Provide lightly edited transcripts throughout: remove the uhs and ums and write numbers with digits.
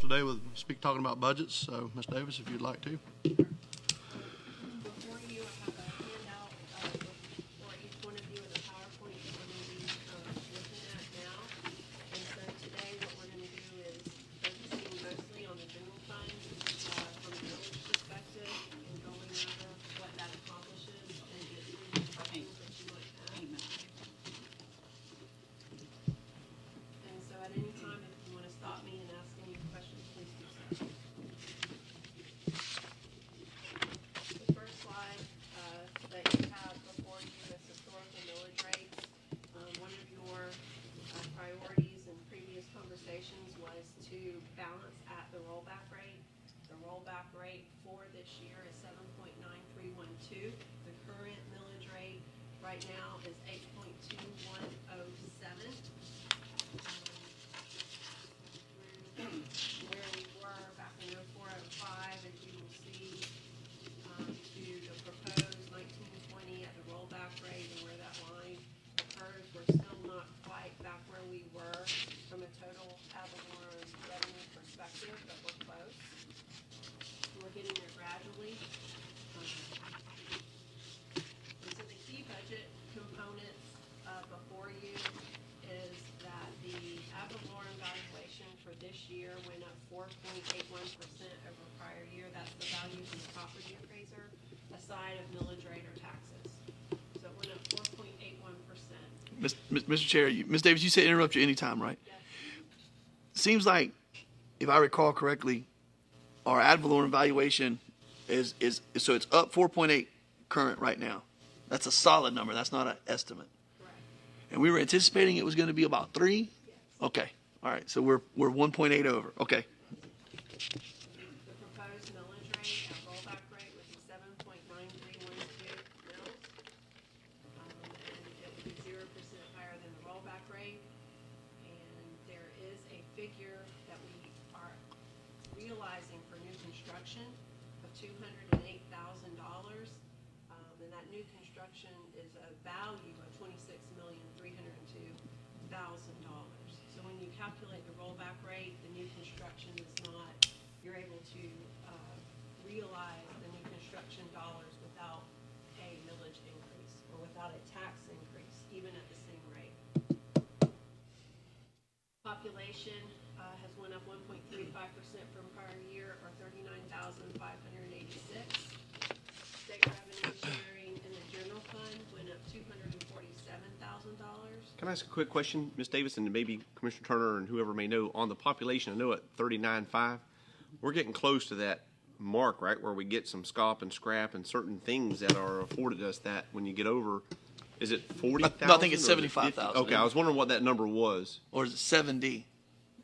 today with talking about budgets. So, Ms. Davis, if you'd like to. Before you, I have a handout for each one of you in the PowerPoint that we're going to be looking at now. And so today what we're going to do is focusing mostly on the general fund from a village perspective and going over what that accomplishes and get through the questions that you might have. And so at any time, if you want to stop me and ask any questions, please do so. The first slide that you have before you is historical millage rates. One of your priorities in previous conversations was to balance at the rollback rate. The rollback rate for this year is 7.9312. The current millage rate right now is 8.2107. Where we were back in 0405, as you will see, to the proposed 1920 at the rollback rate and where that line occurs, we're still not quite back where we were from a total ad valorem revenue perspective, but we're close. We're getting there gradually. And so the key budget components before you is that the ad valorem valuation for this year went up 4.81% over prior year. That's the value from the property appraiser, aside of millage rate or taxes. So it went up 4.81%. Mr. Chair, Ms. Davis, you said interrupt you anytime, right? Yes. Seems like, if I recall correctly, our ad valorem valuation is so it's up 4.8 current right now. That's a solid number. That's not an estimate. Correct. And we were anticipating it was going to be about 3. Yes. Okay. All right. So we're 1.8 over. Okay. The proposed millage rate at rollback rate would be 7.9312 mils. And it would be 0% higher than the rollback rate. And there is a figure that we are realizing for new construction of $208,000. And that new construction is a value of $26,302,000. So when you calculate the rollback rate, the new construction is not, you're able to realize the new construction dollars without a millage increase or without a tax increase, even at the same rate. Population has went up 1.35% from prior year, or 39,586. State revenue sharing in the general fund went up $247,000. Can I ask a quick question, Ms. Davis, and maybe Commissioner Turner and whoever may know, on the population? I know at 39.5, we're getting close to that mark, right, where we get some scop and scrap and certain things that are afforded us that when you get over, is it 40,000? No, I think it's 75,000. Okay, I was wondering what that number was. Or is it 7D?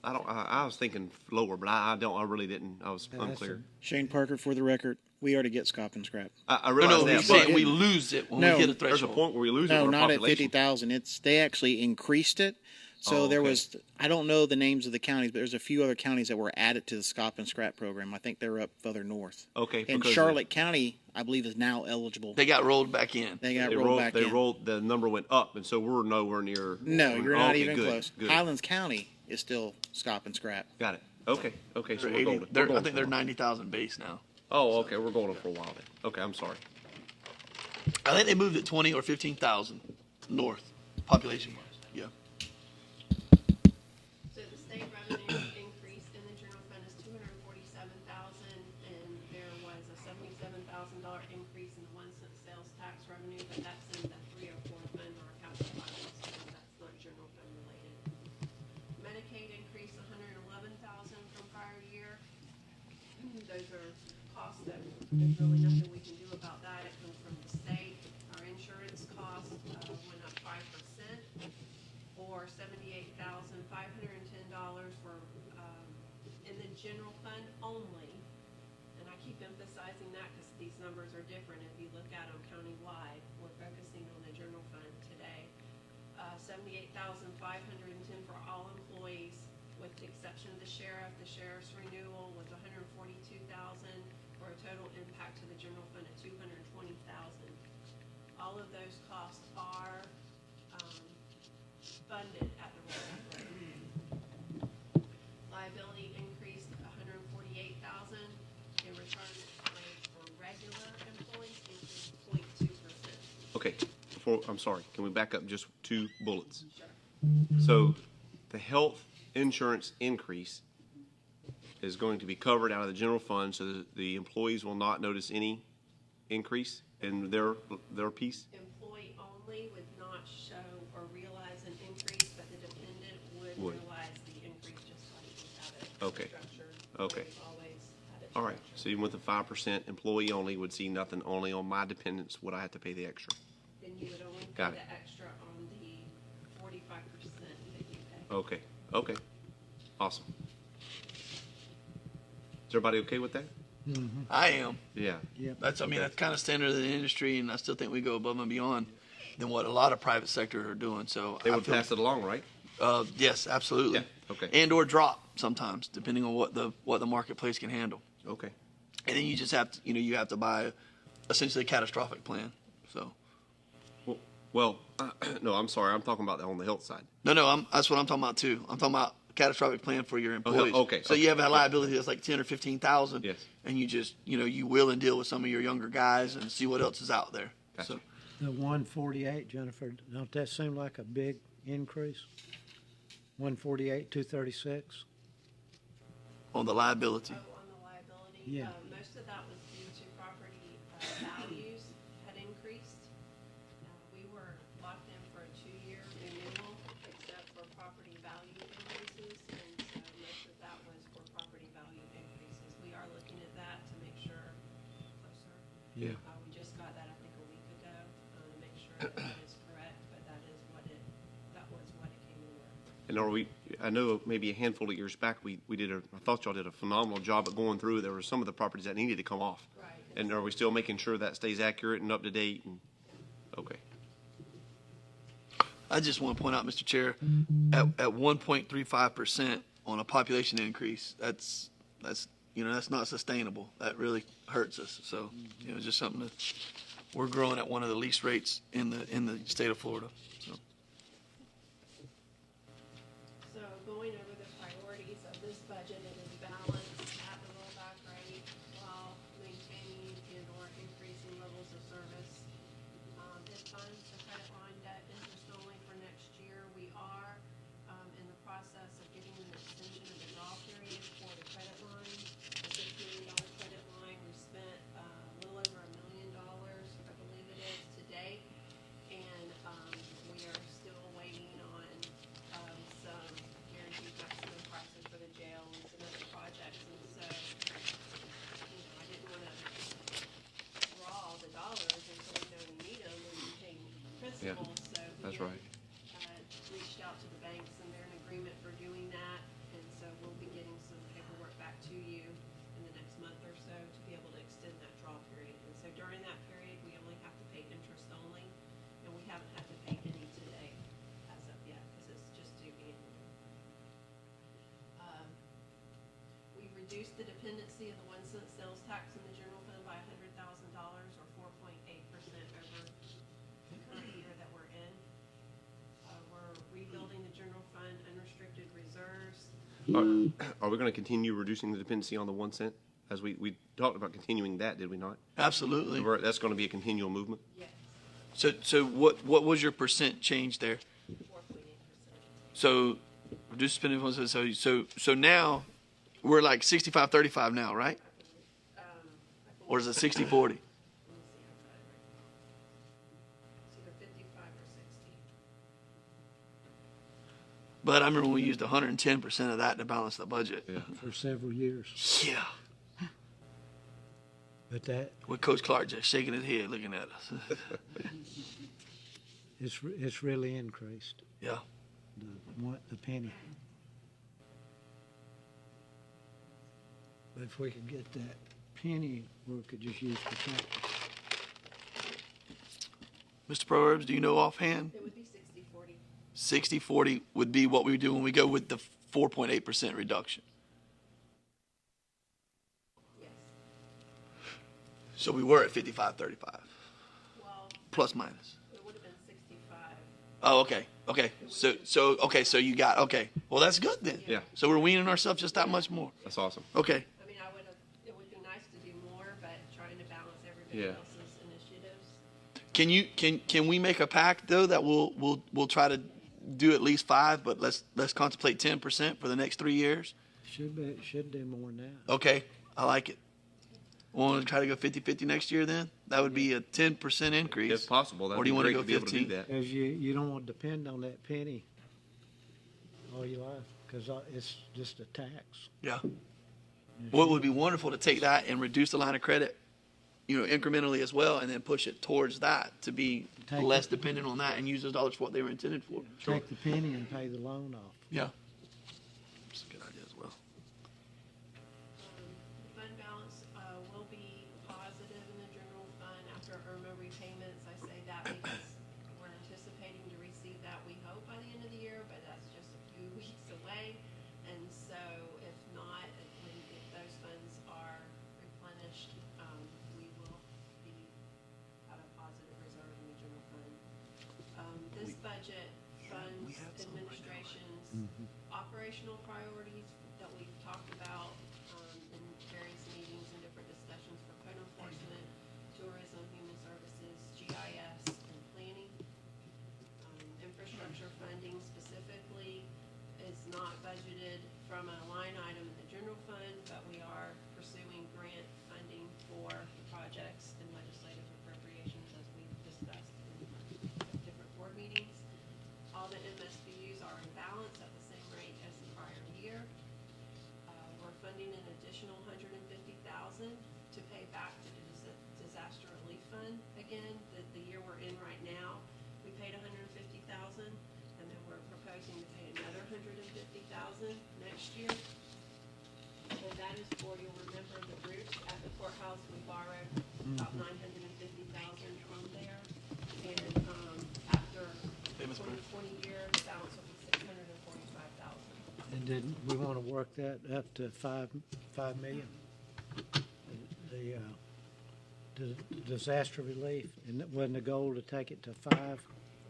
I was thinking lower, but I really didn't. I was unclear. Shane Parker, for the record, we already get scop and scrap. I No, realize no, that. he's saying but we lose it when No, we hit a there's a threshold. point where we lose it No, with our not at population. 50,000. They actually increased it. So there okay. was, I don't know the names of the counties, but there's a few other counties that were added to the scop and scrap program. I think they're up further north. Okay, And because Charlotte County, I believe, is now eligible. They got rolled back in. They got They rolled back in. rolled, the number went up, and so we're nowhere near. No, you're not okay, even good, close. Good. Highlands County is still scop and scrap. Got it. Okay, so They're we're 80 going. they're- we're going I think for they're a while. 90,000 base now. Oh, okay, we're going for a while then. Okay, I'm sorry. I think they moved it 20 or 15,000 north, population-wise. Yeah. So the state revenue increase in the general fund is $247,000, and there was a $77,000 increase in the 1 cent sales tax revenue, but that's in the 304 fund or capital items, so that's not general fund related. Medicaid increased $111,000 from prior year. Those are costs that there's really nothing we can do about that. It comes from the state. Our insurance costs went up 5%, or $78,510 for in the general fund only. And I keep emphasizing that because these numbers are different. If you look at them countywide, we're focusing on the general fund today. $78,510 for all employees, with the exception of the sheriff. The sheriff's renewal was $142,000 for a total impact to the general fund of $220,000. All of those costs are funded at the rollback rate. Liability increased before, I'm sorry, can we back up just 2 bullets? So the health insurance increase is going to be covered out of the general fund, so that the employees will not notice any increase in their piece? Employee only would not show or realize an increase, but the dependent would Would. realize the increase just like we have it Okay. structured. Okay. We've always had it All right, structured. so even with the 5% employee only would see nothing, only on my dependents would I have to pay the extra? Then you would only Got pay it. the extra on the 45% that you pay. Okay, okay, awesome. Is everybody okay with that? I am. Yeah. That's kind of standard in the industry, and I still think we go above and beyond than what a lot of private sector are doing. So They I would feel- pass it along, right? Yes, absolutely. Yeah, okay. And or drop sometimes, depending on what the marketplace can handle. Okay. And then you just have to, you have to buy essentially a catastrophic plan. So Well, no, I'm sorry, I'm talking about on the health side. no, that's what I'm talking about too. I'm talking about catastrophic plan for your employees. okay, So okay, you have a liability that's like 10 or 15,000. Yes. And you just, you will and deal with some of your younger guys and see what else is out there. Gotcha. So The 148, Jennifer, don't that seem like a big increase? 148, 236? on the liability. Oh, on the liability? Yeah. Most of that was due to property values had increased. We were locked in for a 2-year renewal, except for property value increases, and so most of that was for property value increases. We are looking at that to make sure, closer. Yeah. We just got that, I think, a week ago, to make sure that that is correct, but that was what it came in with. And I know maybe a handful of years back, I thought y'all did a phenomenal job at going through. There were some of the properties that needed to come off. Right. And are we still making sure that stays accurate and up to date? Okay. I just want to point out, Mr. Chair, at 1.35% on a population increase, that's not sustainable. That really hurts us. So, it's just something that we're growing at one of the least rates in the state of Florida. So, So going over the priorities of this budget, it is balanced at the rollback rate while maintaining and or increasing levels of service. It funds the credit line debt interest only for next year. We are in the process of getting an extension of the draw period for the credit line. The $6 million credit line, we spent a little over $1 million, I believe it is, to date. And we are still waiting on some guaranteed maximum prices for the jail and some other projects. And so, I didn't want to draw the dollars until we know we need them when we pay principal. So that's we right. reached out to the banks and they're in agreement for doing that. And so we'll be getting some paperwork back to you in the next month or so to be able to extend that draw period. And so during that period, we only have to pay interest only, and we haven't had to pay any today as of yet, because it's just due annually. We reduced the dependency of the 1 cent sales tax in the general fund by $100,000 or 4.8% over the current year that we're in. We're rebuilding the general fund unrestricted reserves. Are we going to continue reducing the dependency on the 1 cent? As we talked about continuing that, did we not? absolutely. That's going to be a continual movement? Yes, So what was your percent change there? 4.8%. So reduce spending funds. So now we're like 65-35 now, right? Or is it 60-40? Let me see, I've got it right here. It's either 55 or 60. But I remember we used 110% of that to balance the budget. Yeah. For several years. Yeah. But that, With Coach Clark just shaking his head looking at us. it's really increased, Yeah. the penny. But if we could get that penny, we could just use the tractor. Mr. Proverbs, do you know offhand? It would be 60-40. 60-40 would be what we do when we go with the 4.8% reduction. Yes. So we were at 55-35, Well, plus minus. it would have been 65. Oh, okay. So you got, okay. Well, that's good then. Yeah. So we're weaning ourselves just that much more. That's awesome. Okay. I mean, it would be nice to do more, but trying to balance everybody Yeah. else's initiatives. Can we make a pact though that we'll try to do at least 5, but let's contemplate 10% for the next 3 years? Should do more than that. Okay, I like it. Want to try to go 50-50 next year then? That would be a 10% increase. If possible, Or that'd do be you want to great go to be able to do 15? that. Because you don't want to depend on that penny all your life, because it's just a tax. Yeah. Well, it would be wonderful to take that and reduce the line of credit, incrementally as well, and then push it towards that to be Take less it. dependent on that and use those dollars for what they were intended for. Take the penny and pay the loan off. Yeah. That's a good idea as well. The fund balance, will be positive in the general fund after IRMA repayments. I say that because we're anticipating to receive that, we hope, by the end of the year, but that's just a few weeks away. And so if not, if those funds are replenished, we will have a positive reserve in the general fund. This budget funds administration's operational priorities that we've talked about in various meetings and different discussions for code enforcement, tourism, human services, GIS, and planning. Infrastructure funding specifically is not budgeted from a line item in the general fund, but we are pursuing grant funding for the projects and legislative appropriations as we've discussed in different board meetings. All the MSBU's are in balance at the same rate as the prior year. We're funding an additional $150,000 to pay back to the disaster relief fund. Again, the year we're in right now, we paid $150,000, and then we're proposing to pay another $150,000 next year. And that is for, you'll remember the roofs at the courthouse, we borrowed about $950,000 from there. And, after Famous 2020 year, the balance will be $645,000. And did we want to work that up to 5 million? The disaster relief, and it wasn't the goal to take it to 5?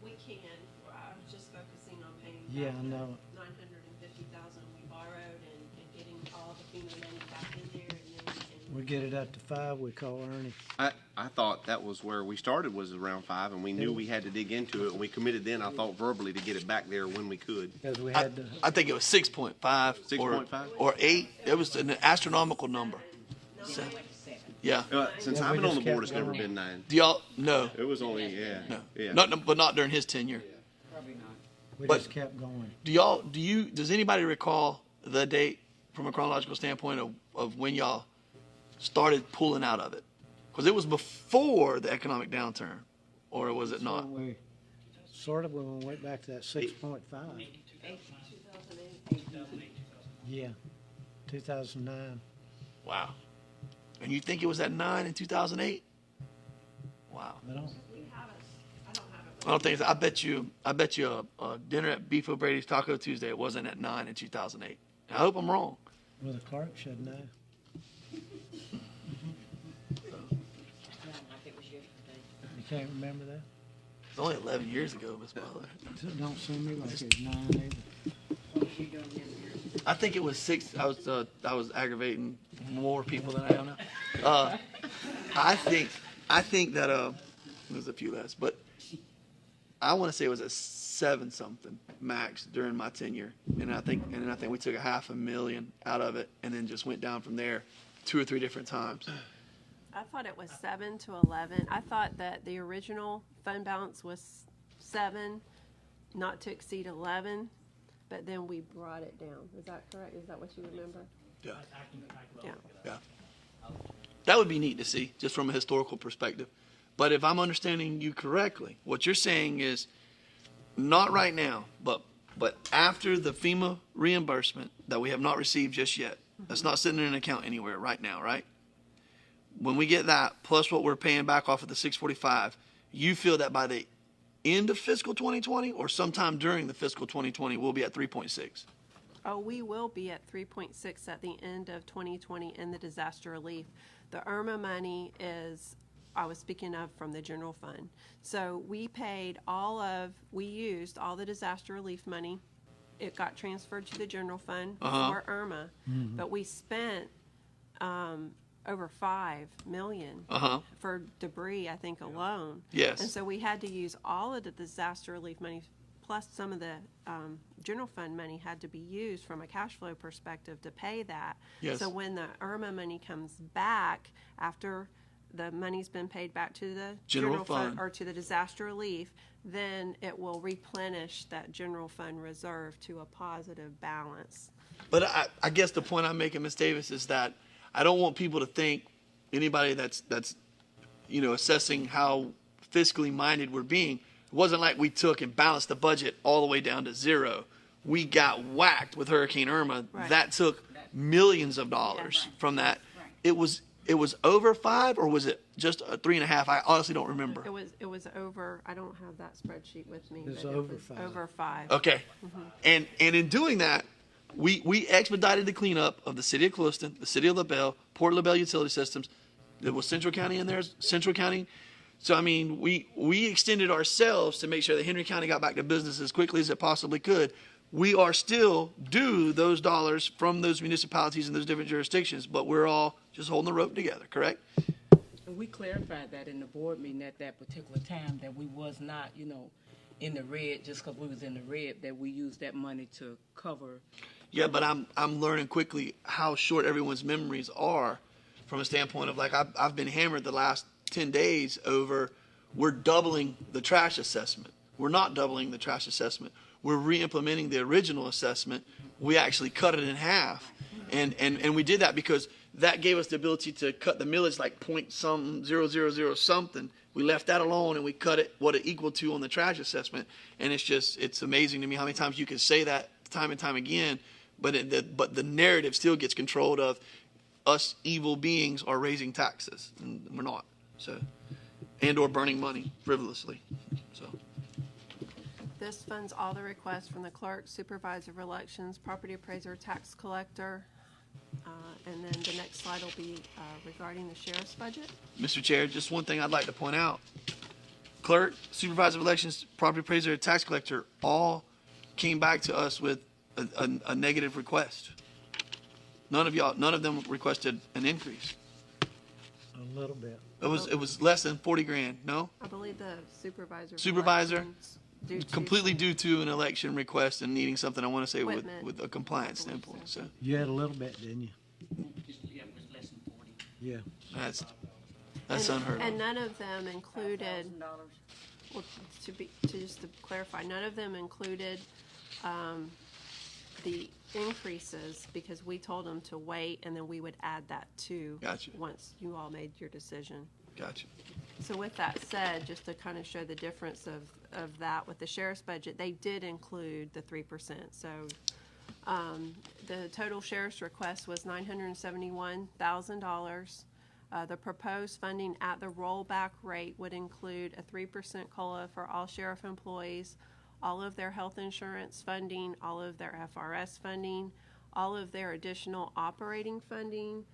We can, I was just focusing on paying Yeah, back I the know. $950,000 we borrowed and getting all the FEMA money back in there, and then we We can. get it up to 5, we call Ernie. I thought that was where we started, was around 5, and we knew we had to dig into it, and we committed then, I thought verbally, to get it back there when we could. Because we I, had to, I think it was 6.5 6.5? or 8. It was an astronomical number. Yeah. Since Yeah, I've we been on just the board, kept it's never going. been 9. Do y'all? No. It was only, No. yeah. Not, but not during his tenure. we but- just kept going. Does anybody recall the date from a chronological standpoint of when y'all started pulling out of it? Because it was before the economic downturn, or was it not? So we, sort of when we went back to that 6.5. 2008. Yeah, 2009. Wow. And you think it was at 9 in 2008? Wow. I don't, We have it, I don't have it. I don't think so. I bet you a dinner at Beef O'Brady's Taco Tuesday, it wasn't at 9 in 2008. I hope I'm wrong. well, the clerk should know. You can't remember that? It's only 11 years ago, Miss Butler. It don't seem to me like it's 9 either. I think it was 6. I was aggravating more people than I am now. I think that there's a few less, but I want to say it was a 7 something max during my tenure, and I think we took $500,000 out of it, and then just went down from there 2 or 3 different times. I thought it was 7 to 11. I thought that the original fund balance was 7, not to exceed 11, but then we brought it down. Is that correct? Is that what you remember? Yeah. Yeah. Yeah. That would be neat to see, just from a historical perspective. But if I'm understanding you correctly, what you're saying is not right now, but after the FEMA reimbursement that we have not received just yet, that's not sitting in an account anywhere right now, right? When we get that, plus what we're paying back off of the 645, you feel that by the end of fiscal 2020 or sometime during the fiscal 2020, we'll be at 3.6. Oh, we will be at 3.6 at the end of 2020 in the disaster relief. The IRMA money is, I was speaking of from the general fund. So we used all the disaster relief money. It got transferred to the general fund for IRMA, but we spent over 5 million for debris, I think, alone. Yes. And so we had to use all of the disaster relief money, plus some of the general fund money had to be used from a cash flow perspective to pay that. Yes. So when the IRMA money comes back, after the money's been paid back to the General fund. or to the disaster relief, then it will replenish that general fund reserve to a positive balance. But I guess the point I'm making, Ms. Davis, is that I don't want people to think, anybody that's assessing how fiscally minded we're being, it wasn't like we took and balanced the budget all the way down to zero. We got whacked with Hurricane Irma. Right. That took millions of dollars from that. It was over 5, or was it just 3.5? I honestly don't remember. It was over. I don't have that spreadsheet with me. It's but over it was 5. Over 5. Okay. And in doing that, we expedited the cleanup of the city of Clewiston, the city of LaBelle, Port LaBelle Utility Systems. There was Central County in there, Central County. So, I mean, we extended ourselves to make sure that Henry County got back to business as quickly as it possibly could. We are still due those dollars from those municipalities and those different jurisdictions, but we're all just holding the rope together, correct? And we clarified that in the board meeting at that particular time, that we was not, in the red just because we was in the red, that we used that money to cover. Yeah, but I'm learning quickly how short everyone's memories are from a standpoint of, like, I've been hammered the last 10 days over, we're doubling the trash assessment. We're not doubling the trash assessment. We're re-implementing the original assessment. We actually cut it in half. And we did that because that gave us the ability to cut the millage like point some 000 something. We left that alone and we cut it what it equaled to on the trash assessment. And it's amazing to me how many times you can say that time and time again, but the narrative still gets controlled of us evil beings are raising taxes, and we're not. So, and or burning money frivolously. So. This funds all the requests from the clerk, supervisor of elections, property appraiser, tax collector. And then the next slide will be regarding the sheriff's budget. Mr. Chair, just one thing I'd like to point out. Clerk, supervisor of elections, property appraiser, tax collector all came back to us with a negative request. None of them requested an increase. A little bit. It was less than 40 grand, no? I believe the supervisor. of Supervisor, elections due to completely some- due to an election request and needing something, I want to say, Equipment. with a compliance I believe standpoint. so. So You had a little bit, didn't you? Yeah, it was less than 40. Yeah. that's unheard And of. none of them included, $5,000. well, to clarify, none of them included the increases, because we told them to wait and then we would add that to Gotcha. once you all made your decision. Gotcha. So with that said, just to kind of show the difference of that with the sheriff's budget, they did include the 3%. So the total sheriff's request was $971,000. The proposed funding at the rollback rate would include a 3% COLA for all sheriff employees, all of their health insurance funding, all of their FRS funding, all of their additional operating funding,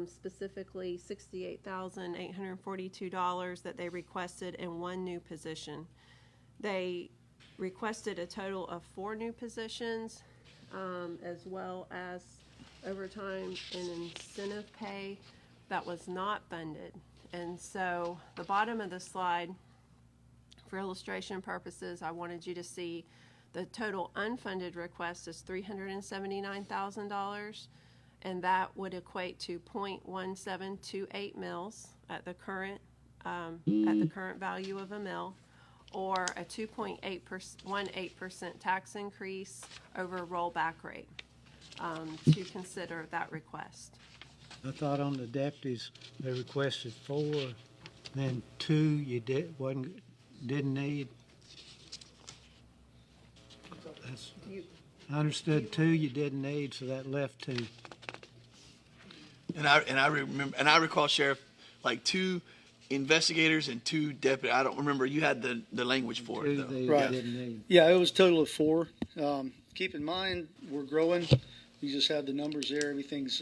specifically $68,842 that they requested, and one new position. They requested a total of 4 new positions, as well as overtime and incentive pay that was not funded. And so the bottom of the slide, for illustration purposes, I wanted you to see the total unfunded request is $379,000, and that would equate to 0.1728 mils at the current value of a mil, or a 2.18% tax increase over rollback rate, to consider that request. I thought on the deputies, they requested 4, then 2 you didn't need. I understood 2 you didn't need, so that left 2. And I recall, Sheriff, like 2 investigators and 2 deputies. I don't remember. You had the language for 2 it, though. they Right. didn't need. Yeah, it was a total of 4. Keep in mind, we're growing. You just have the numbers there. Everything's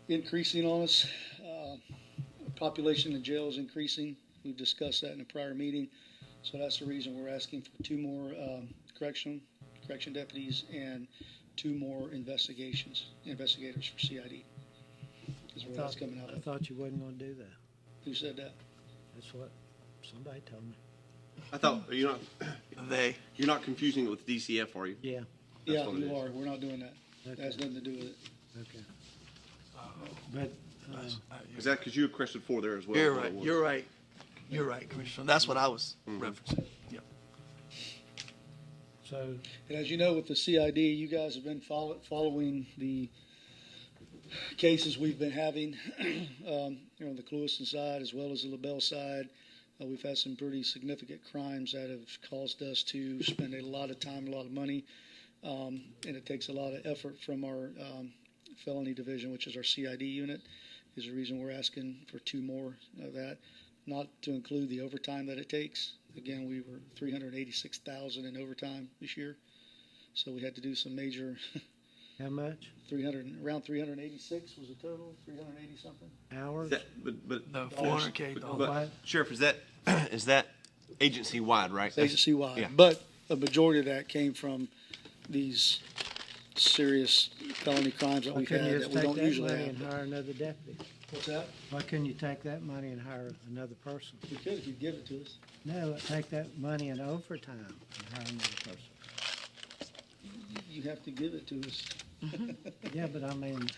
increasing on us. Population in jail is increasing. We've discussed that in a prior meeting. So that's the reason we're asking for 2 more correction deputies and 2 more investigators for CID. is where that's coming out I of. thought you wasn't gonna do that. Who said that? That's what somebody told me. I thought, you're not confusing it with DCF, are you? Yeah, Yeah, what it you is. are. We're not doing that. That has okay, nothing to do with it. okay. But, Is that because you requested 4 there as well? You're What it right, was? you're right. You're right, Commissioner. That's what I was referencing. Yep. so, And as you know, with the CID, you guys have been following the cases we've been having, the Clewiston side as well as the LaBelle side. We've had some pretty significant crimes that have caused us to spend a lot of time, a lot of money, and it takes a lot of effort from our felony division, which is our CID unit, is the reason we're asking for 2 more of that, not to include the overtime that it takes. Again, we were $386,000 in overtime this year, so we had to do some major how much? around 386 was the total, 380 something. Hours? But No, 400K. What? Sheriff, is that agency wide, right? It's agency wide, Yeah. but a majority of that came from these serious felony crimes that Why we've couldn't had you that just we take don't that usually money have. and hire another deputy? What's that? Why couldn't you take that money and hire another person? We could if you give it to us. No, take that money in overtime and hire another person. You have to give it to us. Yeah, but I mean,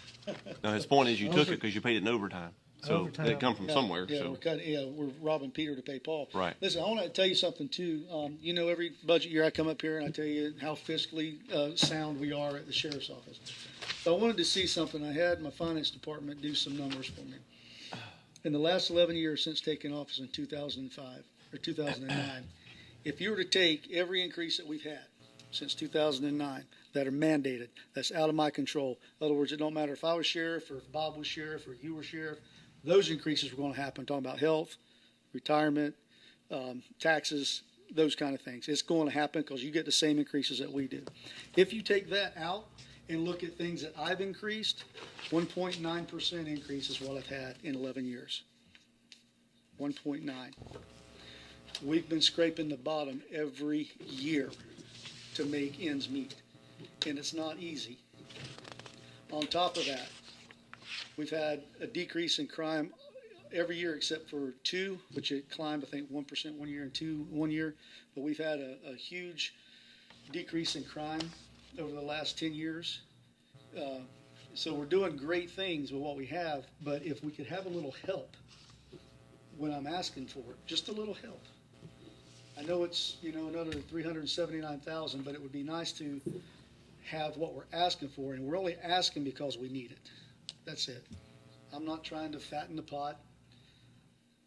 No, his point is you took it because you paid it in overtime. So Overtime. it come from Yeah, somewhere, Yeah, so. we're robbing Peter to pay Paul. Right. Listen, I want to tell you something too. Every budget year I come up here and I tell you how fiscally sound we are at the sheriff's office. So I wanted to see something. I had my finance department do some numbers for me. In the last 11 years since taking office in 2005 or 2009, if you were to take every increase that we've had since 2009 that are mandated, that's out of my control. In other words, it don't matter if I was sheriff or if Bob was sheriff or you were sheriff. Those increases were going to happen. Talking about health, retirement, taxes, those kind of things. It's going to happen because you get the same increases that we do. If you take that out and look at things that I've increased, 1.9% increase is what I've had in 11 years. 1.9. We've been scraping the bottom every year to make ends meet, and it's not easy. On top of that, we've had a decrease in crime every year except for 2, which it climbed, I think, 1% one year and 2 one year. But we've had a huge decrease in crime over the last 10 years. So we're doing great things with what we have, but if we could have a little help when I'm asking for it, just a little help. I know it's, another 379,000, but it would be nice to have what we're asking for, and we're only asking because we need it. That's it. I'm not trying to fatten the pot.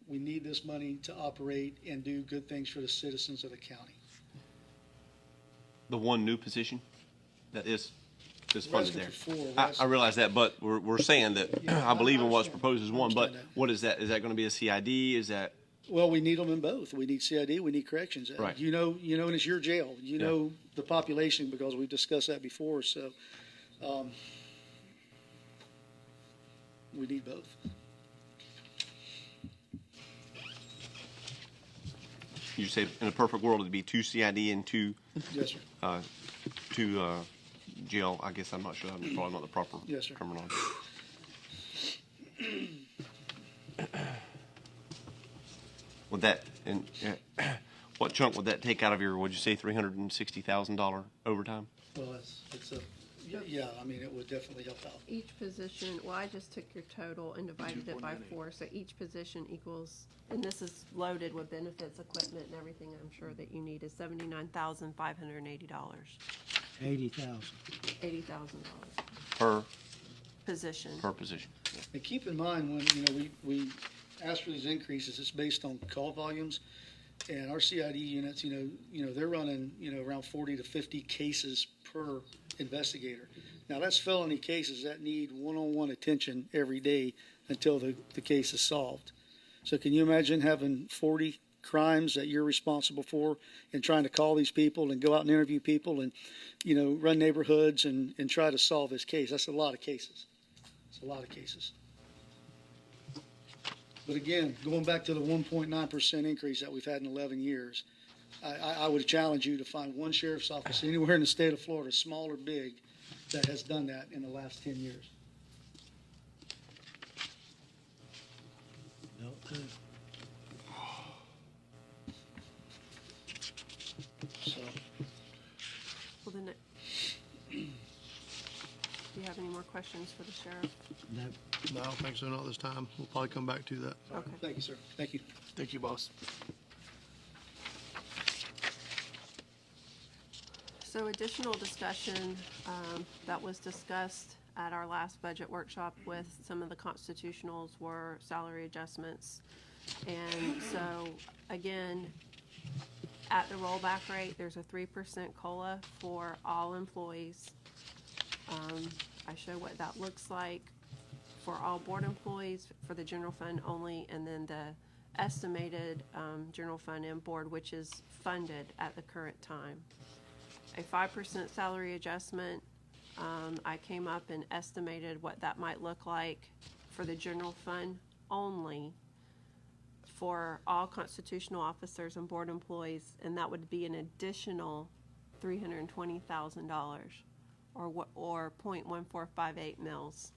We need this money to operate and do good things for the citizens of the county. The one new position that is We're funded asking there. for 4. I realize that, but we're saying that, Yeah, I believe I in what's understand. proposed as one, but Understand that. what is that? Is that going to be a CID? Is that? Well, we need them in both. We need CID, we need corrections. Right. And it's your jail. You know the population because we've discussed that before, so we need both. You say in a perfect world it'd be 2 CID and 2 Yes, sir. jail. I guess I'm not sure. That's probably not the proper Yes, sir. terminology. Would that and what chunk would that take out of your? Would you say $360,000 overtime? Well, it's a, yeah, I mean, it would definitely help out. Each position, well, I just took your total and divided it by 4, so each position equals, and this is loaded with benefits, equipment, and everything I'm sure that you need, is $79,580. $80,000. $80,000 Per position. position. And keep in mind when, we ask for these increases, it's based on call volumes. And our CID units, they're running, around 40 to 50 cases per investigator. Now that's felony cases that need one-on-one attention every day until the case is solved. So can you imagine having 40 crimes that you're responsible for and trying to call these people and go out and interview people and, run neighborhoods and try to solve this case? That's a lot of cases. It's a lot of cases. But again, going back to the 1.9% increase that we've had in 11 years, I would challenge you to find one sheriff's office anywhere in the state of Florida, small or big, that has done that in the last 10 years. questions for the sheriff? No, No, I don't think so, not this time. We'll probably come back to that. Okay. Thank you, sir. Thank you. Thank you, boss. So additional discussion that was discussed at our last budget workshop with some of the constitutionals were salary adjustments. And so, again, at the rollback rate, there's a 3% COLA for all employees. I show what that looks like for all board employees, for the general fund only, and then the estimated general fund and board, which is funded at the current time. A 5% salary adjustment, I came up and estimated what that might look like for the general fund only for all constitutional officers and board employees, and that would be an additional $320,000 or 0.1458 mils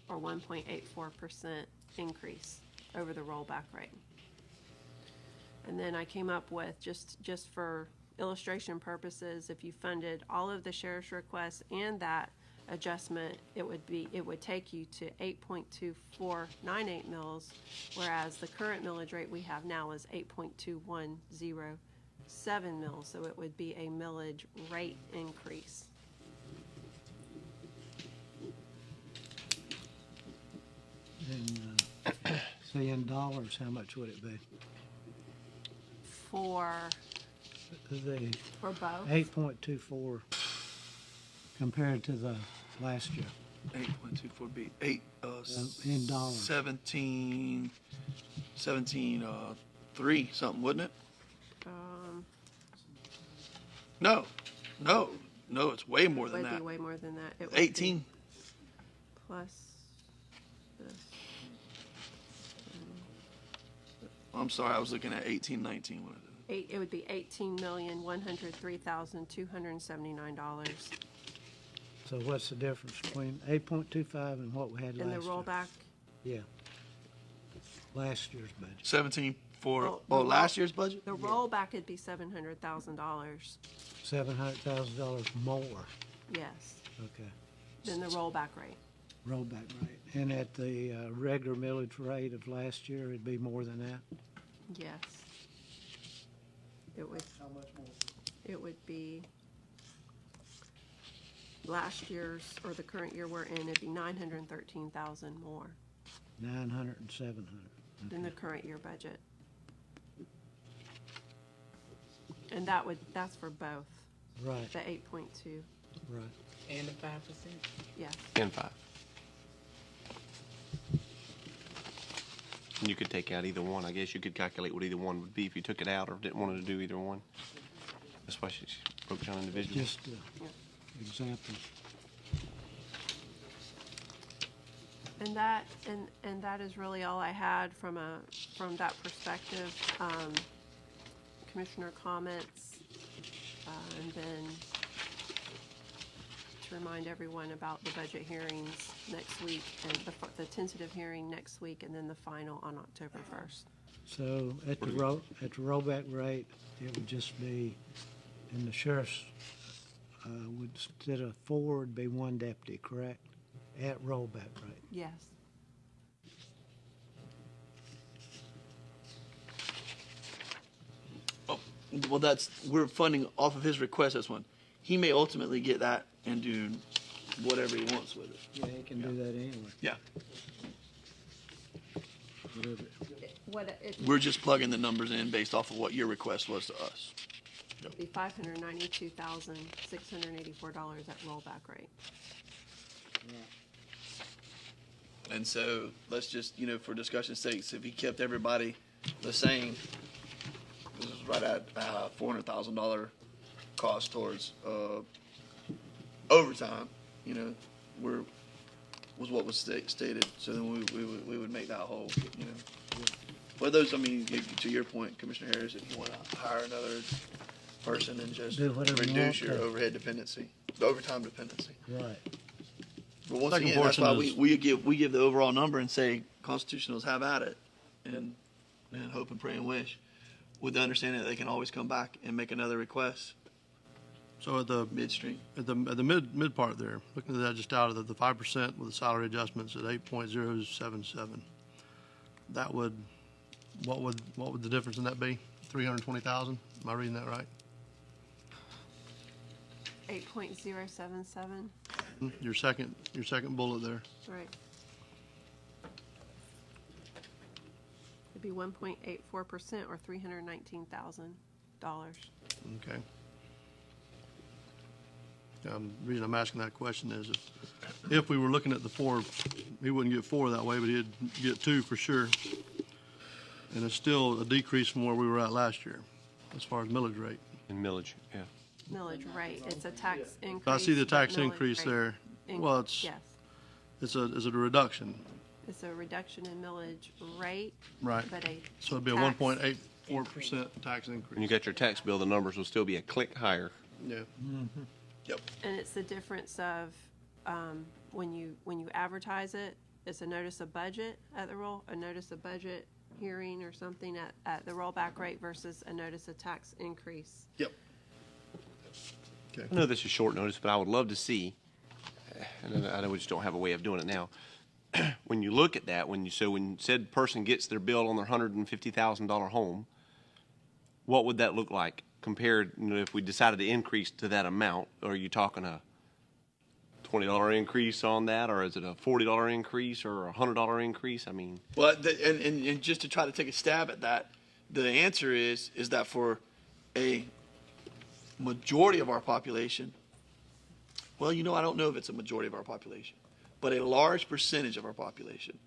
or 1.84% increase over the rollback rate. And then I came up with, just for illustration purposes, if you funded all of the sheriff's requests and that adjustment, it would take you to 8.2498 mils, whereas the current millage rate we have now is 8.2107 mils, so it would be a millage rate increase. and, say in dollars, how much would it be? For The both? 8.24 compared to the last year. 8.24 be In dollars. 17, 3 something, wouldn't it? No, it's way more It than would that. be way more than that. It would be 18. plus this. I'm sorry, I was looking at 18, 19. What is it? It would be $18,103,279. So what's the difference between 8.25 and what we had last And year? the rollback, Yeah. Last year's budget. 17 for Oh, the last year's budget? the rollback would be $700,000, $700,000 more. yes, Okay. than the rollback rate. Rollback rate. And at the regular millage rate of last year, it'd be more than that? Yes. It would. How much more? It would be last year's, or the current year we're in, it'd be 913,000 more 900 and 700. than the current year budget. And that's for both, Right, the 8.2, right. And the 5%. yes. And 5. And you could take out either one. I guess you could calculate what either one would be if you took it out or didn't want to do either one. That's why she broke down individually. Just example. And that is really all I had from that perspective. Commissioner comments, and then to remind everyone about the budget hearings next week, and the tentative hearing next week, and then the final on October 1st. So at the rollback rate, it would just be, and the sheriff's would, instead of 4, it'd be 1 deputy, correct? At rollback rate. Yes. Well, we're funding off of his request, that's one. He may ultimately get that and do whatever he wants with it. Yeah, he can do that anyway. Yeah. Whatever. We're just plugging the numbers in based off of what your request was to us. It'd be $592,684 at rollback rate. And so let's just, for discussion's sakes, if he kept everybody the same, this is right at $400,000 cost towards overtime, was what was stated. So then we would make that whole, But those, to your point, Commissioner Harris, if you want to hire another person and just Do whatever you reduce want your to. overhead dependency, the overtime dependency. Right. But once Second again, that's portion why is- we give the overall number and say constitutionals have at it, and hope and pray and wish, with the understanding that they can always come back and make another request So at the midstream. at the mid part there, looking at that just out of the 5% with the salary adjustments at 8.077, that would what would the difference in that be? 320,000. Am I reading that right? 8.077, Your second bullet there. right. It'd be 1.84% or $319,000. Okay. The reason I'm asking that question is if we were looking at the 4, he wouldn't get 4 that way, but he'd get 2 for sure. And it's still a decrease from where we were at last year as far as millage rate. In millage, yeah. Millage rate, it's a tax increase. I see the but tax millage increase rate there. Well, it's Yes, is it a reduction? it's a reduction in millage rate, Right. but a So it'd be a tax 1.84% tax When you increase. got your tax bill, the numbers will still be a click higher. Yeah. And it's the difference of, when you advertise it, it's a notice of budget at the a notice of budget hearing or something at the rollback rate versus a notice of tax increase. Yep. I know this is short notice, but I would love to see, and I know we just don't have a way of doing it now. When you look at that, when said person gets their bill on their $150,000 home, what would that look like compared, if we decided to increase to that amount? Are you talking a $20 increase on that, or is it a $40 increase or a $100 increase? I mean, Well, and just to try to take a stab at that, the answer is that for a majority of our population, well, I don't know if it's a majority of our population, but a large percentage of our population,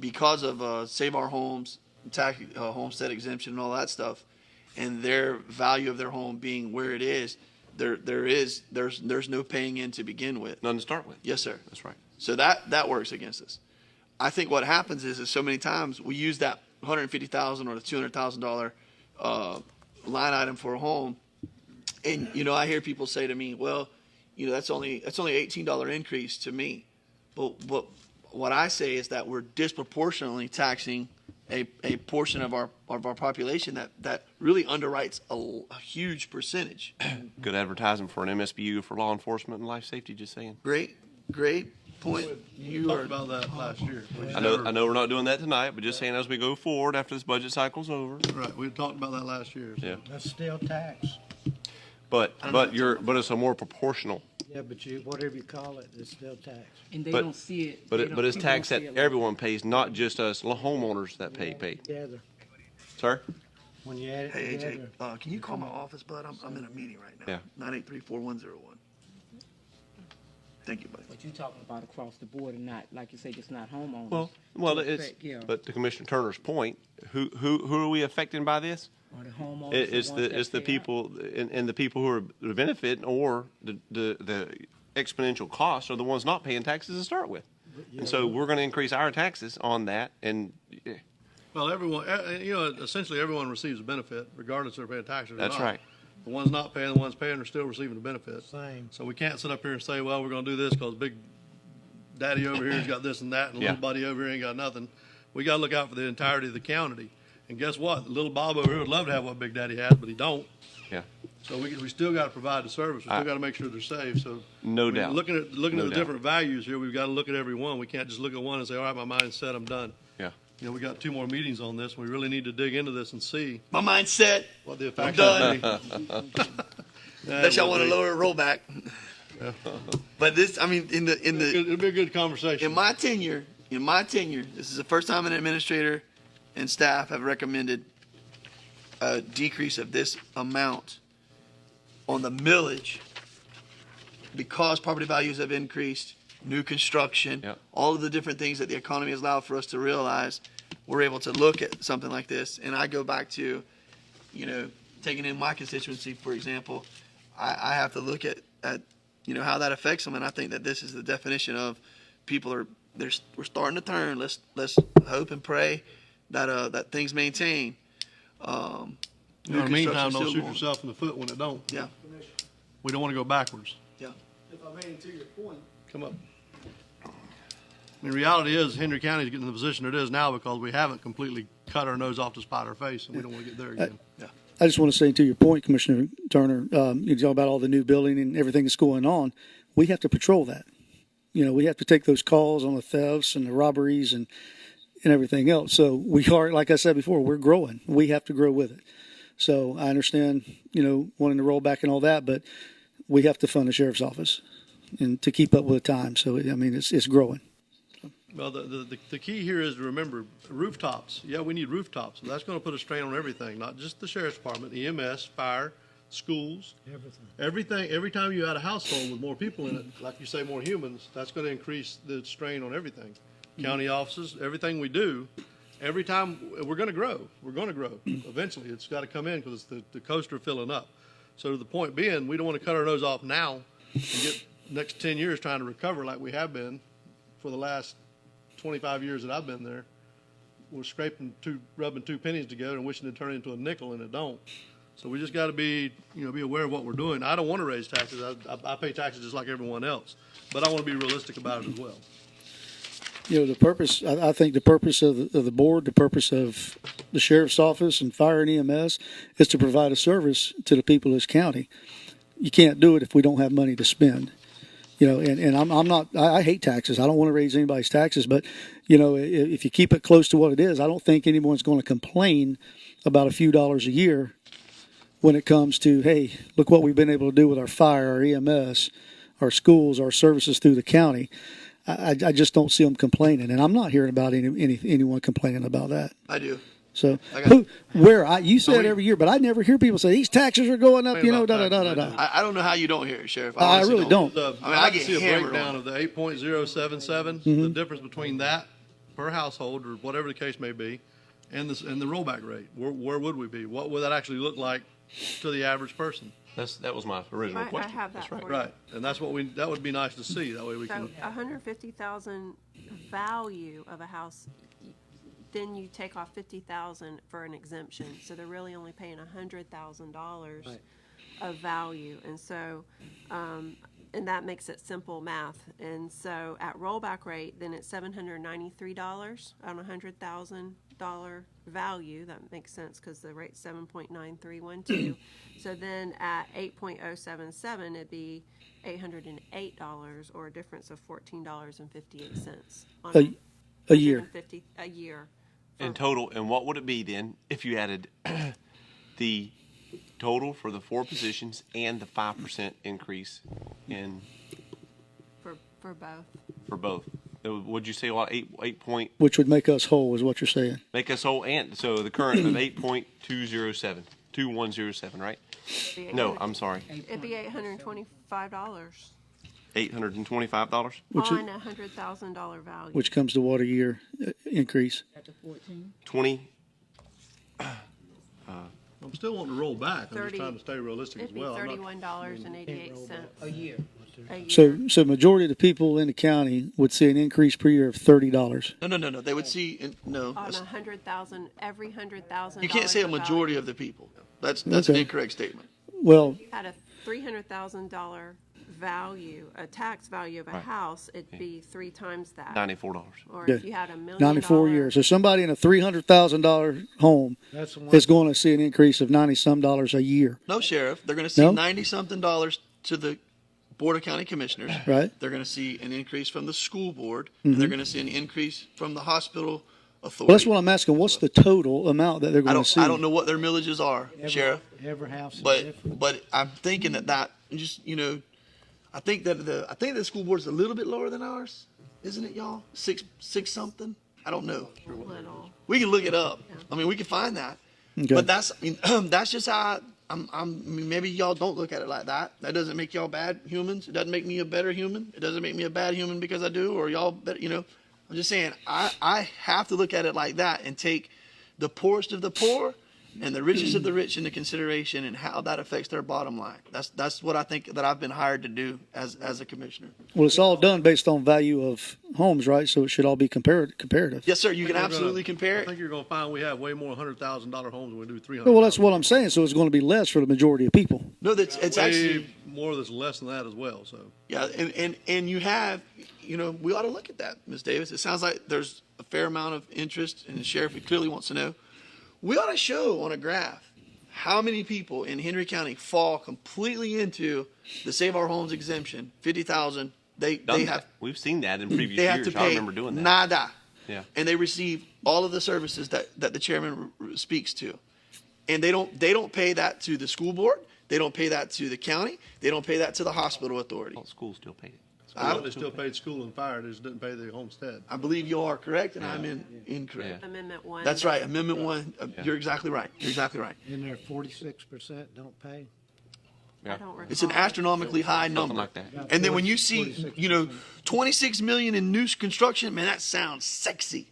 because of Save Our Homes, tax homestead exemption, and all that stuff, and their value of their home being where it is, there's no paying in to begin with. none to start with. Yes, sir. That's right. So that works against us. I think what happens is so many times we use that $150,000 or the $200,000 line item for a home, and I hear people say to me, "Well, that's only $18 increase to me," but what I say is that we're disproportionately taxing a portion of our population that really underwrites a huge percentage. Good advertising for an MSBU for law enforcement and life safety. Just saying. Great point. You talked about that last year. I know we're not doing that tonight, but just saying as we go forward after this budget cycle's over. Right. We talked about that last year. So. Yeah. That's still tax. But it's a more proportional. Yeah, but whatever you call it, it's still tax. And they But- don't see it. But they it's don't tax see that it like everyone pays, not just us homeowners that pay. Together, Sir? when you add it Hey, together. AJ, can you call my office, bud? I'm in a meeting right now. Yeah. 983-4101. Thank you, buddy. But you're talking about across the board and not, like you say, just not homeowners. Well, To it's. affect, yeah. But to Commissioner Turner's point, who are we affecting by this? Or the homeowners. It's ones that the pay out. people and the people who are benefiting, or the exponential costs are the ones not paying taxes to start with. And so we're going to increase our taxes on that, and Well, everyone, essentially everyone receives a benefit regardless if they're paying taxes or not. that's right. The ones not paying, the ones paying are still receiving the benefit. Same. So we can't sit up here and say, well, we're going to do this because big daddy over here's got this and that, and Yeah. little buddy over here ain't got nothing. We got to look out for the entirety of the county. And guess what? Little Bob over here would love to have what Big Daddy has, but he don't. Yeah. So we still got to provide the service. We still got to make sure they're safe. So No I mean, doubt. Looking at No the doubt. different values here, we've got to look at every one. We can't just look at one and say, all right, my mind's set, I'm done. Yeah. We got 2 more meetings on this. We really need to dig into this and see My mind's set. what the I'm effects done. would be. Unless y'all want to It'll lower a rollback. But this, I mean, be a good conversation. in my tenure, this is the first time an administrator and staff have recommended a decrease of this amount on the millage because property values have increased, new construction, Yep. all of the different things that the economy has allowed for us to realize. We're able to look at something like this, and I go back to, taking in my constituency, for example. I have to look at how that affects them, and I think that this is the definition of we're starting to turn. Let's hope and pray that things maintain. In New the meantime, construction's don't still shoot going. yourself in the foot when it don't. Yeah, We don't want to go backwards. yeah. If I may, to your point, Come up. I mean, reality is Hendry County is getting in the position it is now because we haven't completely cut our nose off to spite our face, and we don't want to get there again. I just want to say to your point, Commissioner Turner, you talk about all the new building and everything that's going on. We have to patrol that. We have to take those calls on the thefts and the robberies and everything else. So we are, like I said before, we're growing. We have to grow with it. So I understand, wanting to roll back and all that, but we have to fund the sheriff's office and to keep up with the time. So, it's growing. Well, the key here is to remember rooftops. Yeah, we need rooftops. That's going to put a strain on everything, not just the sheriff's department, EMS, fire, schools, everything. Every time you add a household with more people in it, like you say, more humans, that's going to increase the strain on everything. County offices, everything we do, every time we're going to grow. We're going to grow. Eventually, it's got to come in because the coasts are filling up. So the point being, we don't want to cut our nose off now and get next 10 years trying to recover like we have been for the last 25 years that I've been there. We're rubbing two pennies together and wishing to turn it into a nickel, and it don't. So we just got to be aware of what we're doing. I don't want to raise taxes. I pay taxes just like everyone else, but I want to be realistic about it as well. The purpose, I think the purpose of the board, the purpose of the sheriff's office and fire and EMS is to provide a service to the people of this county. You can't do it if we don't have money to spend. And I'm not, I hate taxes. I don't want to raise anybody's taxes, but, if you keep it close to what it is, I don't think anyone's going to complain about a few dollars a year when it comes to, hey, look what we've been able to do with our fire, our EMS, our schools, our services through the county. I just don't see them complaining, and I'm not hearing about anyone complaining about that. I do. So, you say it every year, but I never hear people say these taxes are going up. Da da da da. I don't know how you don't hear it, Sheriff. I really don't. I get see a hammered breakdown on of the 8.077, the difference between that per household or whatever the case may be, and the rollback rate. Where would we be? What would that actually look like to the average person? That was my original I question. have that for you. Right, and that's that would be nice to see. That way we So can. 150,000 value of a house, then you take off 50,000 for an exemption. So they're really only paying $100,000 of value, and so and that makes it simple math. And so at rollback rate, then it's $793 on $100,000 value. That makes sense because the rate's 7.9312. So then at 8.077, it'd be $808, or a difference of $14.58 on A year. a year. In total, and what would it be then if you added the total for the 4 positions and the 5% increase For both. for both? Would you say 8 point Which would make us whole, is what you're saying. make us whole? And so the current of 8.207, 2107, right? No, I'm sorry, It'd be $825 $825. on $100,000 value. Which comes to what a year increase? After 14? 20. I'm still wanting to roll back. I'm 30 just trying to stay realistic as It'd be well. I'm not- $31.88 A year. a year. So majority of the people in the county would see an increase per year of $30. No. They would see, no. On every $100,000. You can't say a of value. majority of the people. That's an Okay. incorrect statement. Well, Had a $300,000 value, a tax value of a house, it'd be 3 times that. $94. Or Yeah. if you had $1 million. 94 years. So somebody in a $300,000 home That's the one. is going to see an increase of $90-some a year, No, Sheriff. They're going to see No? 90-something dollars to the Board of County Commissioners. right? They're going to see an increase from the school board, and they're going to see an increase from the hospital authority. Well, that's what I'm asking. What's the total amount that they're I going to see? don't. I don't know what their millages are, Sheriff. Every house is But different. but I'm thinking that just I think that the school board is a little bit lower than ours, isn't it, y'all? Six something. I don't know. Little. We can look it up. I mean, we can find that. Okay. But that's just how I mean, maybe y'all don't look at it like that. That doesn't make y'all bad humans. It doesn't make me a better human. It doesn't make me a bad human because I do, or y'all better. I'm just saying I have to look at it like that and take the poorest of the poor and the richest of the rich into consideration and how that affects their bottom line. That's what I think that I've been hired to do as a commissioner. Well, it's all done based on value of homes, right? So it should all be comparative. Yes, sir. You can We're absolutely gonna- compare I it. think you're going to find we have way more $100,000 homes than we do 300. Well, that's what I'm saying. So it's going to be less for the majority of people. No, it's Way actually. more that's less than that as well. So Yeah, and you have, we ought to look at that, Ms. Davis. It sounds like there's a fair amount of interest, and the sheriff clearly wants to know. We ought to show on a graph how many people in Henry County fall completely into the Save Our Homes exemption, 50,000, they Done have that. We've seen that in previous they have years. to I pay remember doing that. nada. Yeah. And they receive all of the services that the chairman speaks to. And they don't pay that to the school board. They don't pay that to the county. They don't pay that to the hospital authority. Well, schools still paid it. They still paid school and fire, they just didn't pay the homestead. I believe you are correct, and I'm incorrect. Yeah. Amendment 1. That's right. Amendment 1. You're exactly right. You're exactly right. In there, 46% don't pay. I don't recall. It's an astronomically high number. like that. And then when you see, 46%. 26 million in new construction, man, that sounds sexy.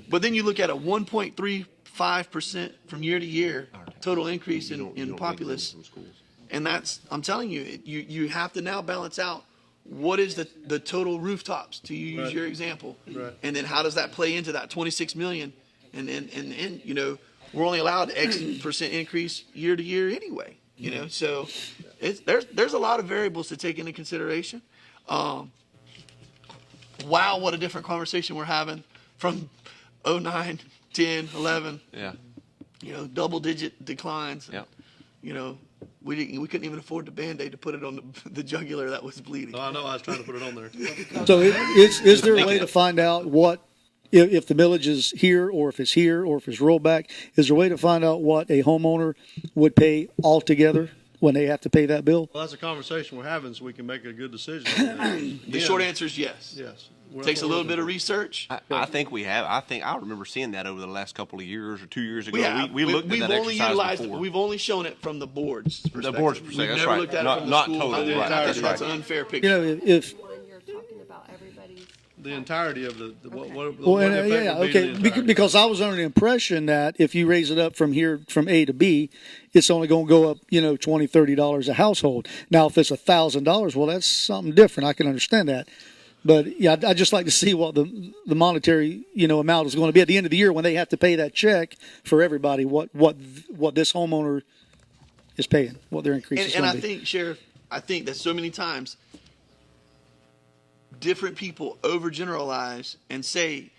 But then you look at a 1.35% from year to year total increase You don't in raise populace. them from schools. And that's, I'm telling you, you have to now balance out what is the total rooftops, to use Right. your example. Right. And then how does that play into that 26 million? And we're only allowed X percent increase year to year anyway. So there's a lot of variables to take into consideration. Wow, what a different conversation we're having from 09, 10, 11. Yeah. Double digit declines. Yeah. We couldn't even afford the Band-Aid to put it on the jugular that was bleeding. Oh, I know, I was trying to put it on there. So is there a way to find out what, if the millage is here, or if it's here, or if it's rolled back, is there a way to find out what a homeowner would pay altogether when they have to pay that bill? Well, that's a conversation we're having, so we can make a good decision on that. The short answer is yes. Yes. Takes a little bit of research. I think we have. I remember seeing that over the last couple of years or 2 years ago. We have. We looked We've at that only exercise utilized. before. We've only shown it from the board's perspective. board's We've perspective, that's never right. looked at Not- it from not the school. totally, right. That's That's an right. unfair picture. If One, you're talking about everybody's. The entirety of the what well, what and, the effect yeah, would be to okay, the entirety. because I was under the impression that if you raise it up from here, from A to B, it's only going to go up, $20, $30 a household. Now, if it's $1,000, well, that's something different. I can understand that. But yeah, I'd just like to see what the monetary, amount is going to be at the end of the year when they have to pay that check for everybody. What this homeowner is paying, what their increase is And going I to be. think, Sheriff, that so many times different people overgeneralize and say